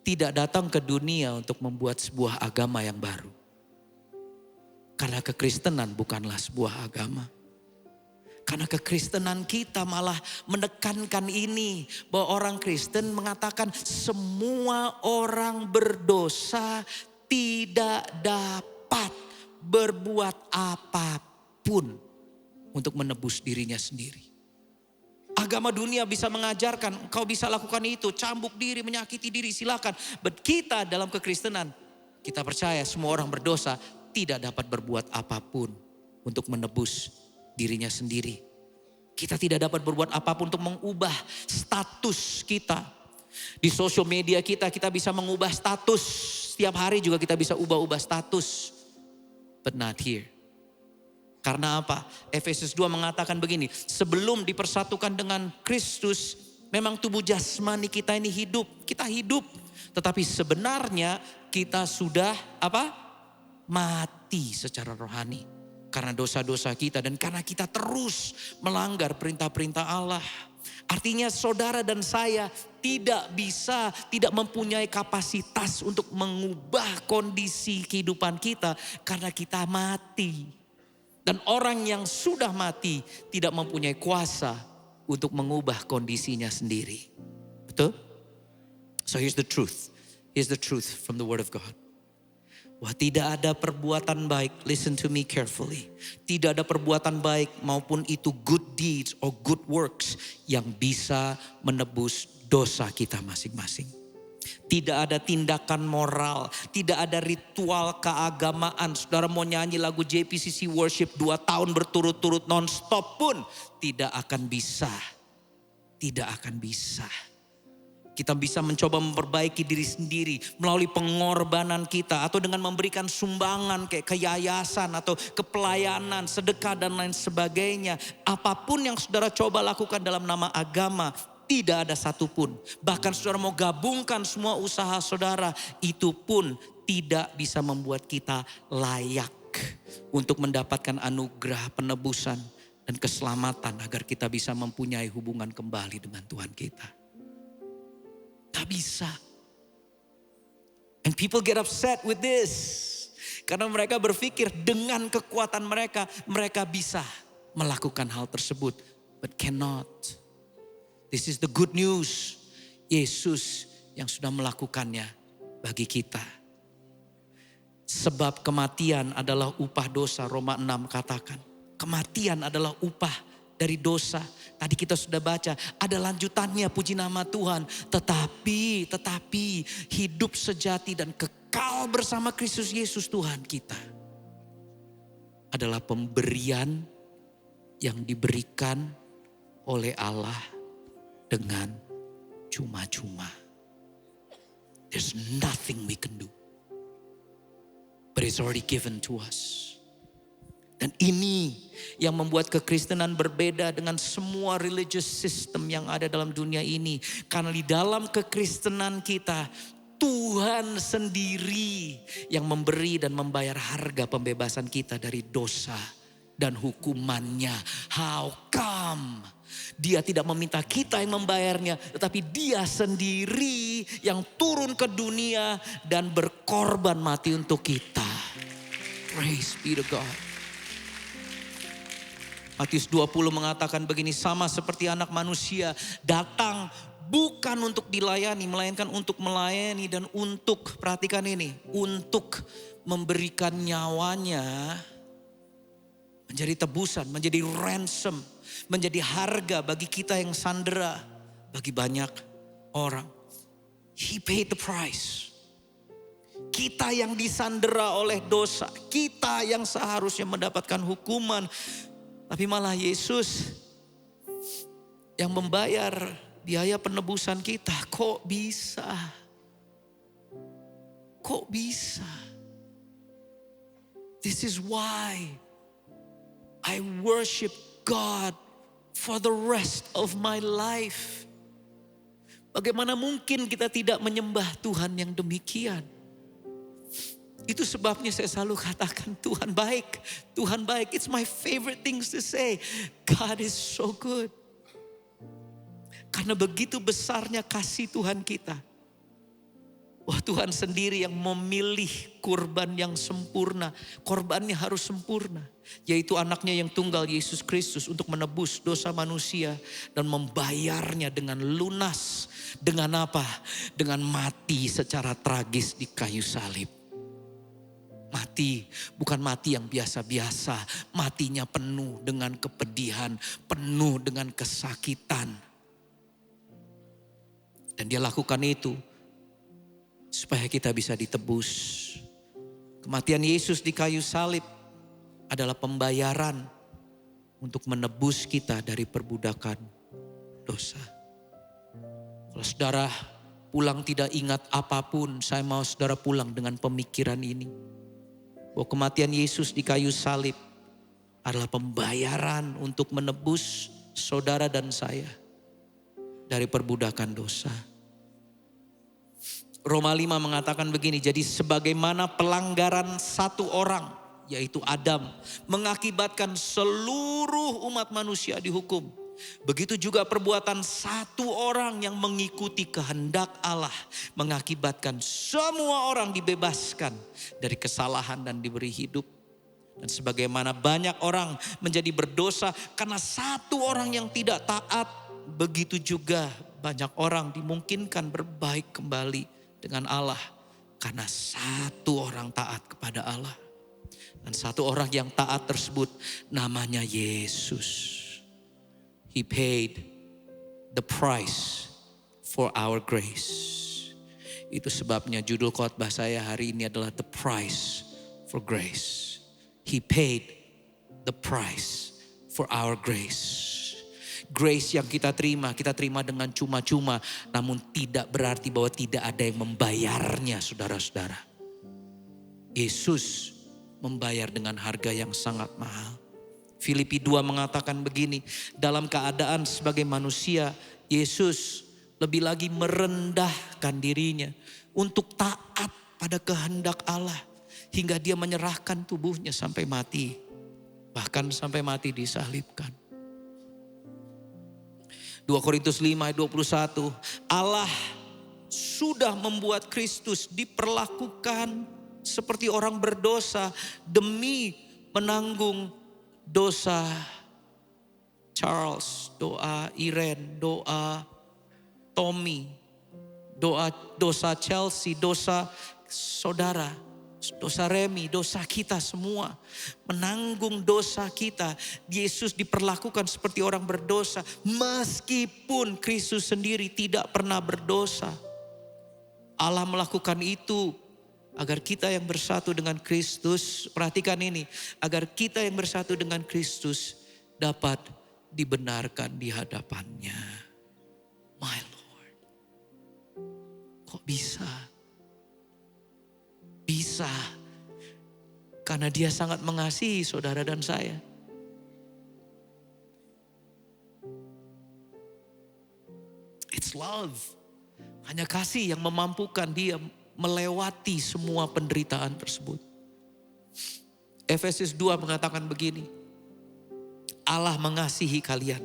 tidak datang ke dunia untuk membuat sebuah agama yang baru. Karena kekristenan bukanlah sebuah agama. Karena kekristenan kita malah menekankan ini. Bahwa orang Kristen mengatakan semua orang berdosa tidak dapat berbuat apapun untuk menebus dirinya sendiri. Agama dunia bisa mengajarkan, kau bisa lakukan itu, cambuk diri, menyakiti diri, silakan. But kita dalam kekristenan, kita percaya semua orang berdosa tidak dapat berbuat apapun untuk menebus dirinya sendiri. Kita tidak dapat berbuat apapun untuk mengubah status kita. Di sosial media kita bisa mengubah status. Setiap hari juga kita bisa ubah-ubah status. But not here. Karena apa? Efesus 2 mengatakan begini, sebelum dipersatukan dengan Kristus, memang tubuh jasmani kita ini hidup, kita hidup. Tetapi sebenarnya kita sudah apa? Mati secara rohani. Karena dosa-dosa kita dan karena kita terus melanggar perintah-perintah Allah. Artinya saudara dan saya tidak mempunyai kapasitas untuk mengubah kondisi kehidupan kita karena kita mati. Dan orang yang sudah mati tidak mempunyai kuasa untuk mengubah kondisinya sendiri. Betul? So here's the truth. Here's the truth from the word of God. Wah, tidak ada perbuatan baik, listen to me carefully. Tidak ada perbuatan baik maupun itu good deeds or good works yang bisa menebus dosa kita masing-masing. Tidak ada tindakan moral, tidak ada ritual keagamaan. Saudara mau nyanyi lagu JPCC Worship 2 tahun berturut-turut non-stop pun tidak akan bisa. Tidak akan bisa. Kita bisa mencoba memperbaiki diri sendiri melalui pengorbanan kita atau dengan memberikan sumbangan kayak ke yayasan atau ke pelayanan, sedekah dan lain sebagainya. Apapun yang saudara coba lakukan dalam nama agama, tidak ada satupun. Bahkan saudara mau gabungkan semua usaha saudara, itu pun tidak bisa membuat kita layak untuk mendapatkan anugerah penebusan dan keselamatan agar kita bisa mempunyai hubungan kembali dengan Tuhan kita. Tak bisa. And people get upset with this. Karena mereka berpikir dengan kekuatan mereka, mereka bisa melakukan hal tersebut. But cannot. This is the good news. Yesus yang sudah melakukannya bagi kita. Sebab kematian adalah upah dosa, Roma 6 katakan. Kematian adalah upah dari dosa. Tadi kita sudah baca, ada lanjutannya, puji nama Tuhan. Tetapi hidup sejati dan kekal bersama Kristus Yesus Tuhan kita adalah pemberian yang diberikan oleh Allah dengan cuma-cuma. There's nothing we can do, but it's already given to us. Dan ini yang membuat kekristenan berbeda dengan semua religious system yang ada dalam dunia ini. Karena di dalam kekristenan kita, Tuhan sendiri yang memberi dan membayar harga pembebasan kita dari dosa dan hukumannya. How come? Dia tidak meminta kita yang membayarnya, tetapi dia sendiri yang turun ke dunia dan berkorban mati untuk kita. Praise be to God. Matius 20 mengatakan begini, sama seperti anak manusia datang bukan untuk dilayani, melainkan untuk melayani dan untuk, perhatikan ini, untuk memberikan nyawanya menjadi tebusan, menjadi ransom, menjadi harga bagi kita yang sandera, bagi banyak orang. He paid the price. Kita yang disandera oleh dosa, kita yang seharusnya mendapatkan hukuman, tapi malah Yesus yang membayar biaya penebusan kita. Kok bisa? Kok bisa? This is why I worship God for the rest of my life. Bagaimana mungkin kita tidak menyembah Tuhan yang demikian? Itu sebabnya saya selalu katakan Tuhan baik, Tuhan baik. It's my favorite things to say. God is so good. Karena begitu besarnya kasih Tuhan kita. Wah, Tuhan sendiri yang memilih kurban yang sempurna. Korbannya harus sempurna. Yaitu anaknya yang tunggal Yesus Kristus untuk menebus dosa manusia. Dan membayarnya dengan lunas. Dengan apa? Dengan mati secara tragis di kayu salib. Mati, bukan mati yang biasa-biasa. Matinya penuh dengan kepedihan, penuh dengan kesakitan. Dan dia lakukan itu supaya kita bisa ditebus. Kematian Yesus di kayu salib adalah pembayaran untuk menebus kita dari perbudakan dosa. Kalau saudara pulang tidak ingat apapun, saya mau saudara pulang dengan pemikiran ini. Bahwa kematian Yesus di kayu salib adalah pembayaran untuk menebus saudara dan saya dari perbudakan dosa. Roma 5 mengatakan begini, jadi sebagaimana pelanggaran satu orang, yaitu Adam, mengakibatkan seluruh umat manusia dihukum. Begitu juga perbuatan satu orang yang mengikuti kehendak Allah mengakibatkan semua orang dibebaskan dari kesalahan dan diberi hidup. Dan sebagaimana banyak orang menjadi berdosa karena satu orang yang tidak taat, begitu juga banyak orang dimungkinkan berbaik kembali dengan Allah karena satu orang taat kepada Allah. Dan satu orang yang taat tersebut namanya Yesus. He paid the price for our grace. Itu sebabnya judul khotbah saya hari ini adalah The Price for Grace. He paid the price for our grace. Grace yang kita terima dengan cuma-cuma, namun tidak berarti bahwa tidak ada yang membayarnya, saudara-saudara. Yesus membayar dengan harga yang sangat mahal. Filipi 2 mengatakan begini, dalam keadaan sebagai manusia, Yesus lebih lagi merendahkan dirinya untuk taat pada kehendak Allah. Hingga dia menyerahkan tubuhnya sampai mati. Bahkan sampai mati disalibkan. 2 Korintus 5 ayat 21. Allah sudah membuat Kristus diperlakukan seperti orang berdosa demi menanggung dosa Charles, doa Irene, doa Tommy, dosa Chelsea, dosa saudara, dosa Remy, dosa kita semua. Menanggung dosa kita. Yesus diperlakukan seperti orang berdosa. Meskipun Kristus sendiri tidak pernah berdosa. Allah melakukan itu agar kita yang bersatu dengan Kristus, perhatikan ini, agar kita yang bersatu dengan Kristus dapat dibenarkan di hadapannya. My Lord, kok bisa? Bisa, karena dia sangat mengasihi saudara dan saya. It's love. Hanya kasih yang memampukan dia melewati semua penderitaan tersebut. Efesus 2 mengatakan begini, Allah mengasihi kalian.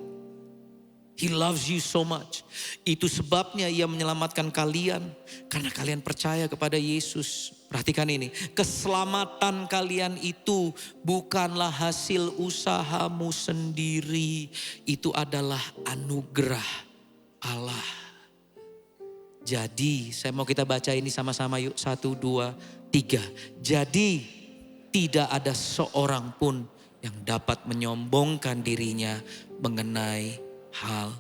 He loves you so much. Itu sebabnya ia menyelamatkan kalian karena kalian percaya kepada Yesus. Perhatikan ini, keselamatan kalian itu bukanlah hasil usahamu sendiri. Itu adalah anugerah Allah. Jadi, saya mau kita baca ini sama-sama yuk. 1, 2, 3. Jadi, tidak ada seorang pun yang dapat menyombongkan dirinya mengenai hal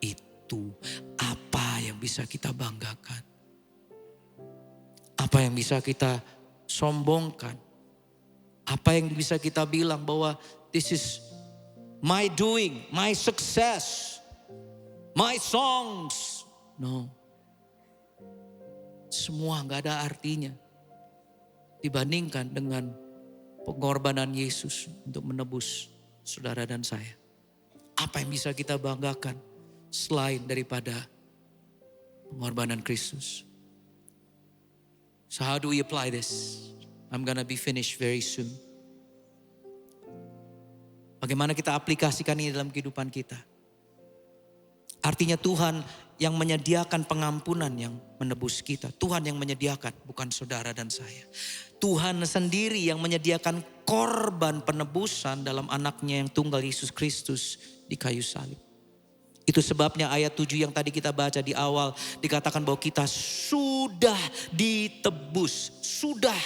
itu. Apa yang bisa kita banggakan? Apa yang bisa kita sombongkan? Apa yang bisa kita bilang bahwa this is my doing, my success, my songs. No. Semua gak ada artinya dibandingkan dengan pengorbanan Yesus untuk menebus saudara dan saya. Apa yang bisa kita banggakan selain daripada pengorbanan Kristus? So how do we apply this? I'm gonna be finished very soon. Bagaimana kita aplikasikan ini dalam kehidupan kita? Artinya Tuhan yang menyediakan pengampunan yang menebus kita. Tuhan yang menyediakan, bukan saudara dan saya. Tuhan sendiri yang menyediakan korban penebusan dalam anaknya yang tunggal Yesus Kristus di kayu salib. Itu sebabnya ayat 7 yang tadi kita baca di awal dikatakan bahwa kita sudah ditebus. Sudah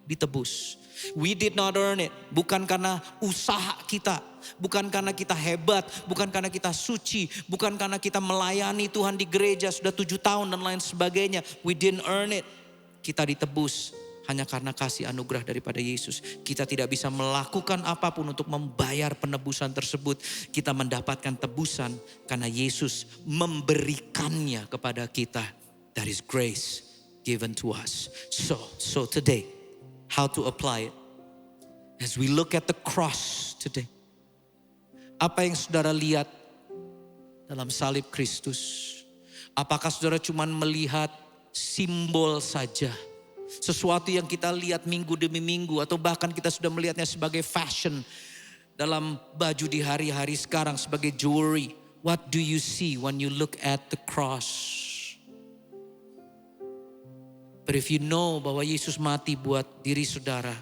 ditebus. We did not earn it. Bukan karena usaha kita. Bukan karena kita hebat. Bukan karena kita suci. Bukan karena kita melayani Tuhan di gereja sudah 7 tahun dan lain sebagainya. We didn't earn it. Kita ditebus hanya karena kasih anugerah daripada Yesus. Kita tidak bisa melakukan apapun untuk membayar penebusan tersebut. Kita mendapatkan tebusan karena Yesus memberikannya kepada kita. That is grace given to us. So today, how to apply it? As we look at the cross today. Apa yang saudara lihat dalam salib Kristus? Apakah saudara cuma melihat simbol saja? Sesuatu yang kita lihat minggu demi minggu atau bahkan kita sudah melihatnya sebagai fashion dalam baju di hari-hari sekarang sebagai jewelry. What do you see when you look at the cross? But if you know bahwa Yesus mati buat diri saudara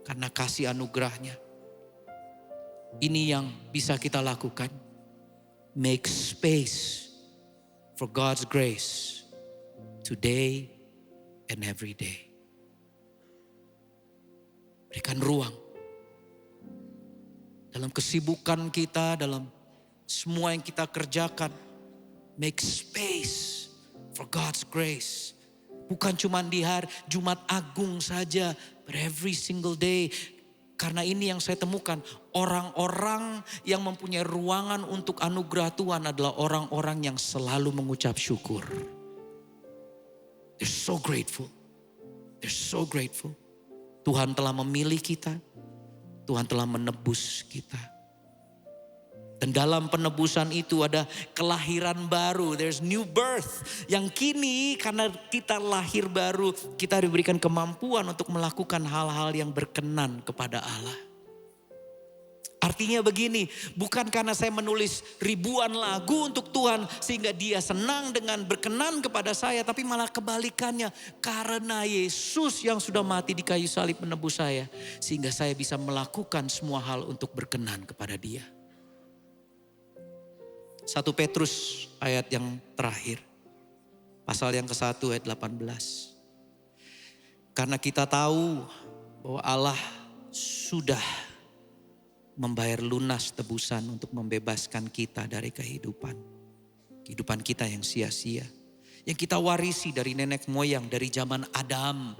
karena kasih anugerahnya. Ini yang bisa kita lakukan. Make space for God's grace today and every day. Berikan ruang. Dalam kesibukan kita, dalam semua yang kita kerjakan. Make space for God's grace Bukan cuma di hari Jumat Agung saja, but every single day. Karena ini yang saya temukan, orang-orang yang mempunyai ruangan untuk anugerah Tuhan adalah orang-orang yang selalu mengucap syukur. They're so grateful. They're so grateful. Tuhan telah memilih kita. Tuhan telah menebus kita. Dan dalam penebusan itu ada kelahiran baru. There's new birth. Yang kini karena kita lahir baru, kita diberikan kemampuan untuk melakukan hal-hal yang berkenan kepada Allah. Artinya begini, bukan karena saya menulis ribuan lagu untuk Tuhan sehingga dia senang dengan berkenan kepada saya. Tapi malah kebalikannya, karena Yesus yang sudah mati di kayu salib menebus saya. Sehingga saya bisa melakukan semua hal untuk berkenan kepada dia. 1 Petrus ayat yang terakhir. Pasal yang ke-1 ayat 18. Karena kita tahu bahwa Allah sudah membayar lunas tebusan untuk membebaskan kita dari kehidupan. Kehidupan kita yang sia-sia. Yang kita warisi dari nenek moyang dari zaman Adam.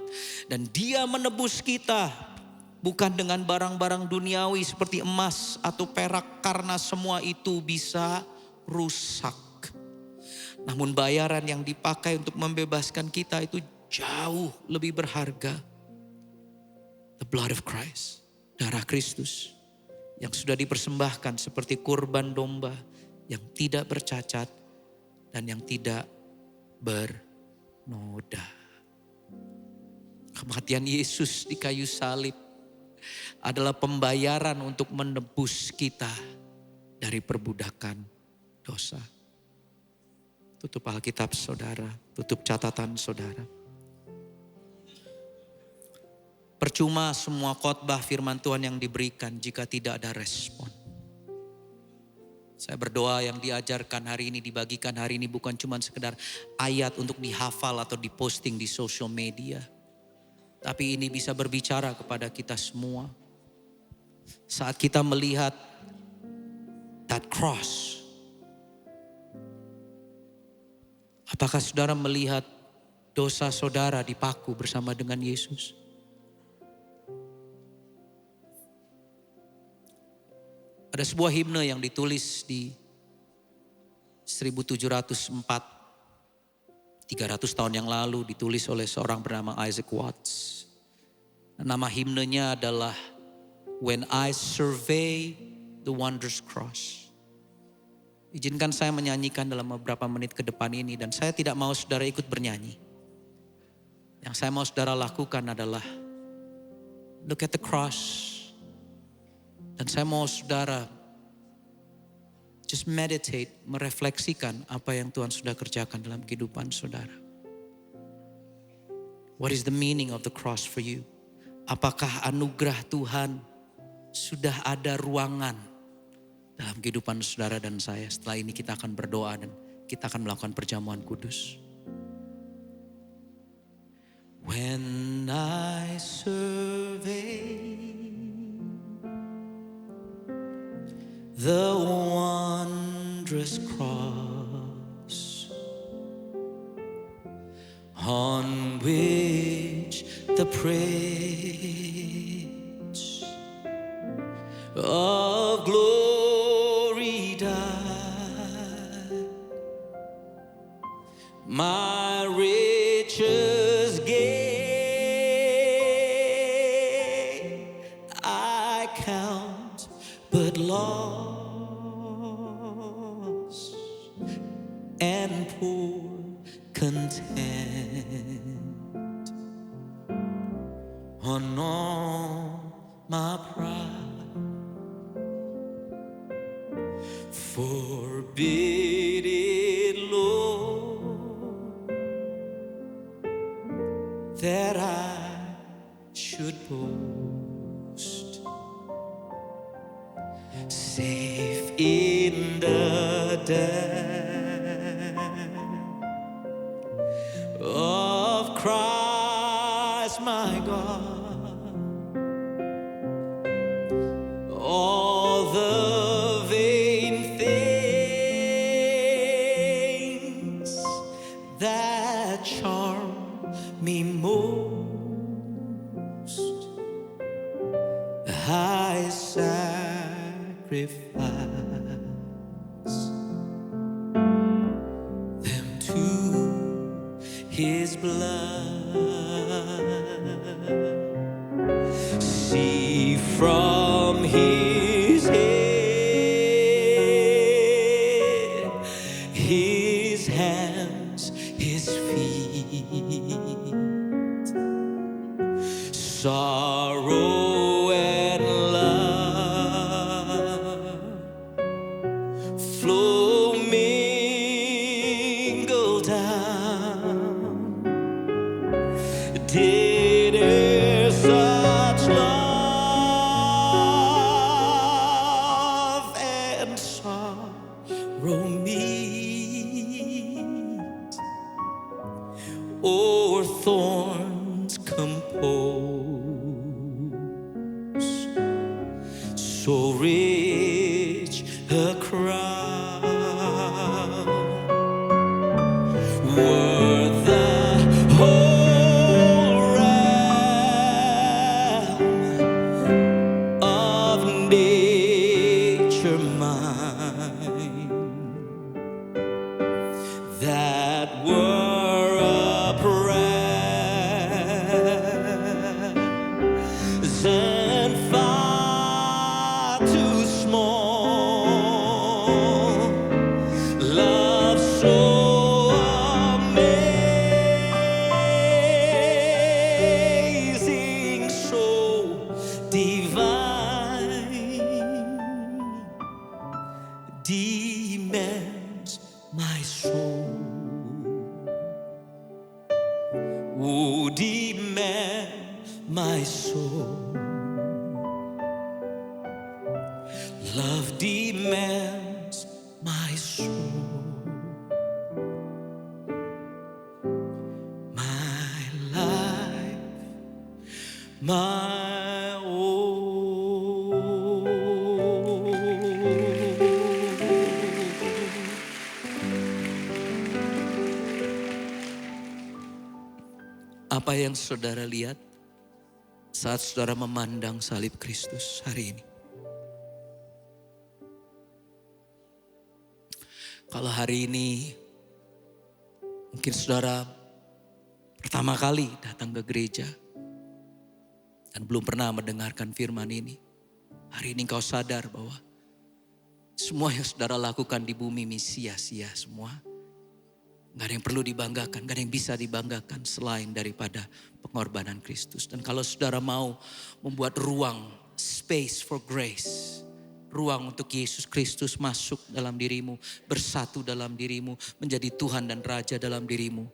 Dan dia menebus kita bukan dengan barang-barang duniawi seperti emas atau perak. Karena semua itu bisa rusak. Namun bayaran yang dipakai untuk membebaskan kita itu jauh lebih berharga. The blood of Christ, darah Kristus yang sudah dipersembahkan seperti kurban domba yang tidak bercacat dan yang tidak bernoda. Kematian Yesus di kayu salib adalah pembayaran untuk menebus kita dari perbudakan dosa. Tutup Alkitab saudara, tutup catatan saudara. Percuma semua khotbah firman Tuhan yang diberikan jika tidak ada respon. Saya berdoa yang diajarkan hari ini, dibagikan hari ini bukan cuma sekedar ayat untuk dihafal atau diposting di social media. Tapi ini bisa berbicara kepada kita semua. Saat kita melihat that cross, apakah saudara melihat dosa saudara dipaku bersama dengan Yesus? Ada sebuah himne yang ditulis di 1704, 300 tahun yang lalu, ditulis oleh seorang bernama Isaac Watts. Nama himnenya adalah When I Survey the Wondrous Cross. Izinkan saya menyanyikan dalam beberapa menit ke depan ini, dan saya tidak mau saudara ikut bernyanyi. Yang saya mau saudara lakukan adalah look at the cross. Dan saya mau saudara just meditate, merefleksikan apa yang Tuhan sudah kerjakan dalam kehidupan saudara. What is the meaning of the cross for you? Apakah anugerah Tuhan sudah ada ruangan dalam kehidupan saudara dan saya? Setelah ini kita akan berdoa dan kita akan melakukan perjamuan kudus. When I survey the wondrous cross on which the Prince of Glory died, my riches gain I count but loss, and poor content on all my pride. Forbid it, Lord, that I should boast, safe in the death of Christ my God. All the vain things that charm high sacrifice, them to his blood. See from his head, his hands, his feet, sorrow and love flow mingle down. Did e'er such love and sorrow meet, or thorns compose so rich a crown? Worth the whole realm of nature mine, that were a present far too small. Love so amazing, so divine, demands my soul. Oh, demand my soul. Love demands my soul. My life, my all. Apa yang saudara lihat saat saudara memandang salib Kristus hari ini? Kalau hari ini mungkin saudara pertama kali datang ke gereja dan belum pernah mendengarkan firman ini. Hari ini engkau sadar bahwa semua yang saudara lakukan di bumi ini sia-sia semua. Gak ada yang perlu dibanggakan, gak ada yang bisa dibanggakan selain daripada pengorbanan Kristus. Dan kalau saudara mau membuat ruang, space for grace, ruang untuk Yesus Kristus masuk dalam dirimu, bersatu dalam dirimu, menjadi Tuhan dan Raja dalam dirimu.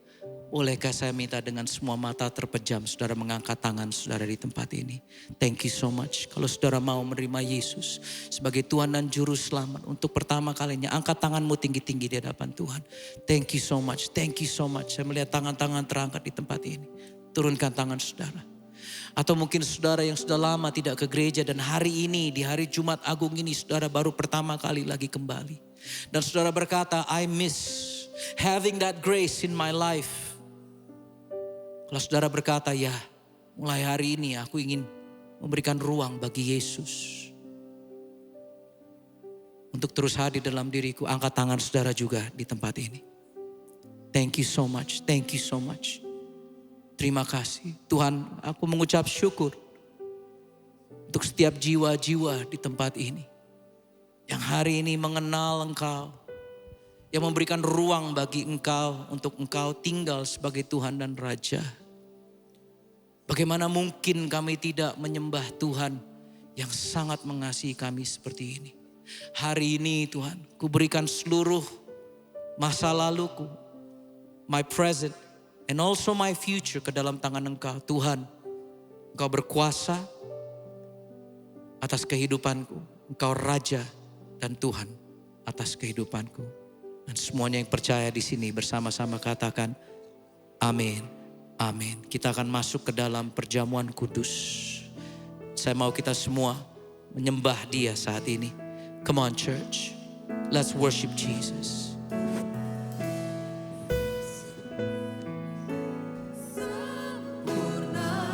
Bolehkah saya minta dengan semua mata terpejam, saudara mengangkat tangan saudara di tempat ini. Thank you so much. Kalau saudara mau menerima Yesus sebagai Tuhan dan Juru Selamat untuk pertama kalinya, angkat tanganmu tinggi-tinggi di hadapan Tuhan. Thank you so much, thank you so much. Saya melihat tangan-tangan terangkat di tempat ini. Turunkan tangan saudara. Atau mungkin saudara yang sudah lama tidak ke gereja dan hari ini, di hari Jumat Agung ini saudara baru pertama kali lagi kembali. Dan saudara berkata, I miss having that grace in my life. Kalau saudara berkata, ya mulai hari ini aku ingin memberikan ruang bagi Yesus untuk terus hadir dalam diriku. Angkat tangan saudara juga di tempat ini. Thank you so much, thank you so much. Terima kasih Tuhan, aku mengucap syukur untuk setiap jiwa-jiwa di tempat ini yang hari ini mengenal Engkau, yang memberikan ruang bagi Engkau untuk Engkau tinggal sebagai Tuhan dan Raja. Bagaimana mungkin kami tidak menyembah Tuhan yang sangat mengasihi kami seperti ini. Hari ini Tuhan, ku berikan seluruh masa laluku, my present and also my future ke dalam tangan Engkau. Tuhan, Engkau berkuasa atas kehidupanku. Engkau Raja dan Tuhan atas kehidupanku. Dan semuanya yang percaya di sini bersama-sama katakan amin. Amin. Kita akan masuk ke dalam perjamuan kudus. Saya mau kita semua menyembah Dia saat ini. Come on church. Let's worship Jesus. Sempurna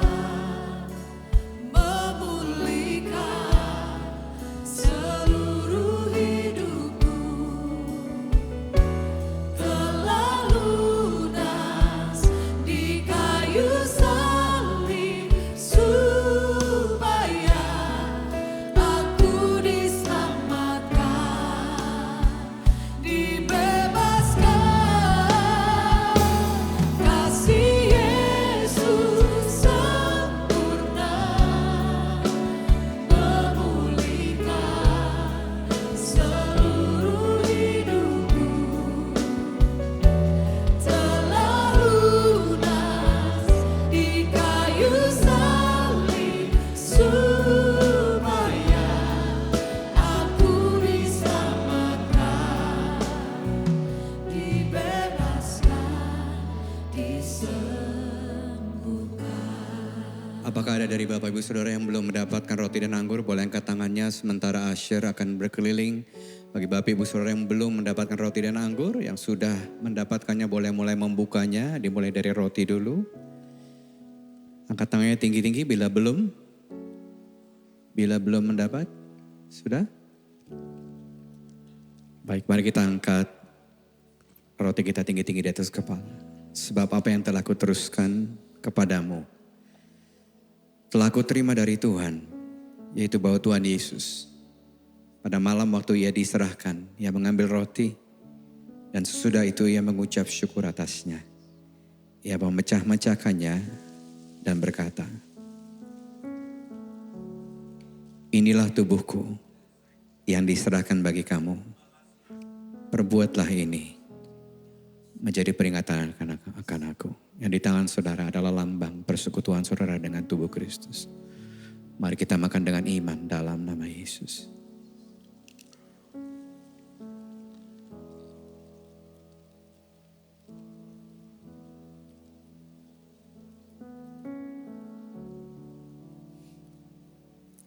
memulihkan bagi Bapak Ibu Saudara yang belum mendapatkan roti dan anggur, boleh angkat tangannya sementara Asher akan berkeliling. Bagi Bapak Ibu Saudara yang belum mendapatkan roti dan anggur, yang sudah mendapatkannya boleh mulai membukanya, dimulai dari roti dulu. Angkat tangannya tinggi-tinggi bila belum. Bila belum mendapat, sudah? Baik, mari kita angkat roti kita tinggi-tinggi di atas kepala. Sebab apa yang telah kuteruskan kepadamu, telah kuterima dari Tuhan, yaitu bahwa Tuhan Yesus pada malam waktu ia diserahkan, ia mengambil roti dan sesudah itu ia mengucap syukur atasnya. Ia memecah-mecahkannya dan berkata, inilah tubuhku yang diserahkan bagi kamu. Perbuatlah ini menjadi peringatan akan aku. Yang di tangan saudara adalah lambang persekutuan saudara dengan tubuh Kristus. Mari kita makan dengan iman dalam nama Yesus.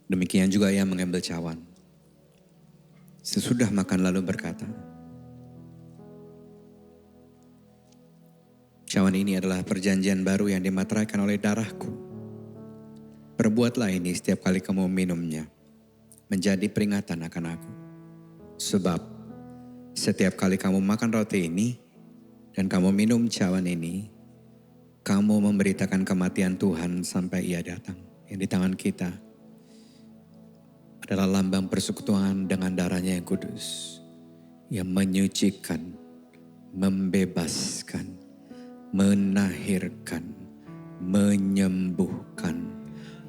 Demikian juga ia mengambil cawan. Sesudah makan lalu berkata, cawan ini adalah perjanjian baru yang dimateraikan oleh darahku. Perbuatlah ini setiap kali kamu minumnya, menjadi peringatan akan aku. Sebab setiap kali kamu makan roti ini dan kamu minum cawan ini, kamu memberitakan kematian Tuhan sampai ia datang. Yang di tangan kita adalah lambang persekutuan dengan darahnya yang kudus, yang menyucikan, membebaskan, menahirkan, menyembuhkan,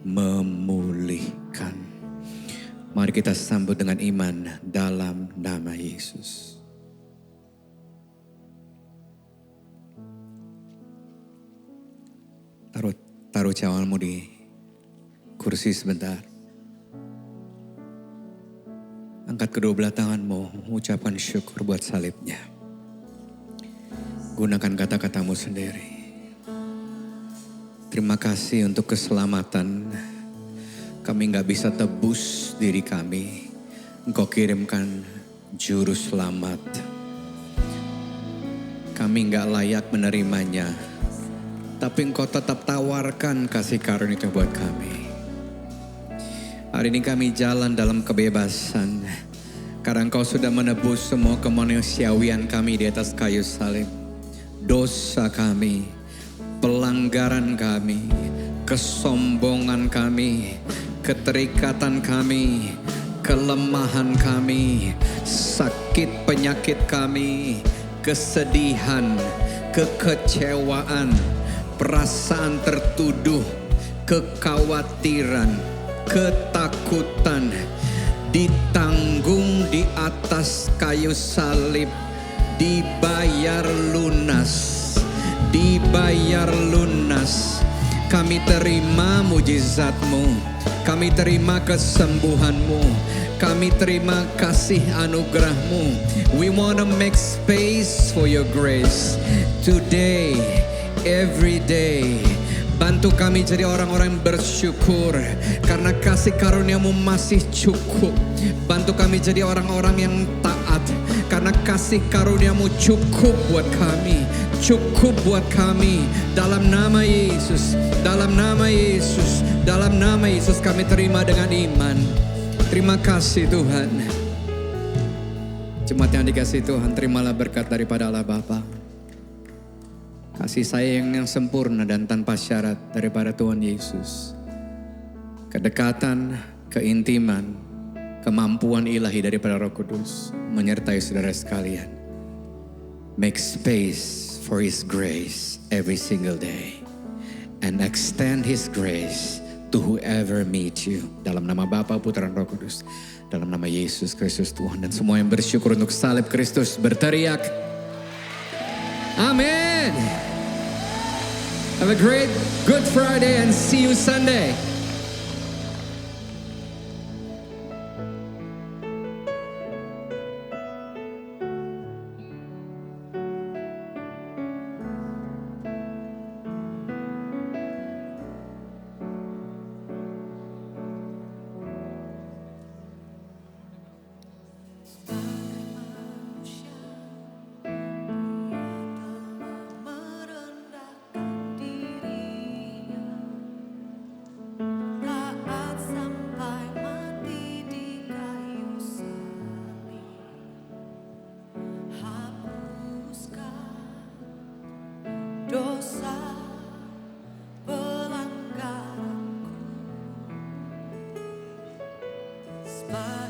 memulihkan. Mari kita sambut dengan iman dalam nama Yesus. Taruh cawanmu di kursi sebentar. Angkat kedua belah tanganmu, ucapkan syukur buat salibnya. Gunakan kata-katamu sendiri. Terima kasih untuk keselamatan. Kami gak bisa tebus diri kami. Engkau kirimkan juru selamat. Kami gak layak menerimanya. Tapi Engkau tetap tawarkan kasih karunia itu buat kami. Hari ini kami jalan dalam kebebasan. Karena Engkau sudah menebus semua kemanusiawian kami di atas kayu salib. Dosa kami, pelanggaran kami, kesombongan kami, keterikatan kami, kelemahan kami, sakit penyakit kami, kesedihan, kekecewaan, perasaan tertuduh, kekhawatiran, ketakutan, ditanggung di atas kayu salib. Dibayar lunas, dibayar lunas. Kami terima mujizat-Mu, kami terima kesembuhan-Mu, kami terima kasih anugerah-Mu. We want to make space for your grace today, every day. Bantu kami jadi orang-orang yang bersyukur karena kasih karunia-Mu masih cukup. Bantu kami jadi orang-orang yang taat karena kasih karunia-Mu cukup buat kami. Cukup buat kami. Dalam nama Yesus, dalam nama Yesus, dalam nama Yesus kami terima dengan iman. Terima kasih Tuhan. Jemaat yang dikasihi Tuhan, terimalah berkat daripada Allah Bapa, kasih sayang yang sempurna dan tanpa syarat daripada Tuhan Yesus, kedekatan, keintiman, kemampuan ilahi daripada Roh Kudus menyertai saudara sekalian. Make space for His grace every single day and extend His grace to whoever meet you. Dalam nama Bapa, Putra, dan Roh Kudus, dalam nama Yesus Kristus Tuhan. Dan semua yang bersyukur untuk salib Kristus berteriak, Amin. Have a great Good Friday and see you Sunday. my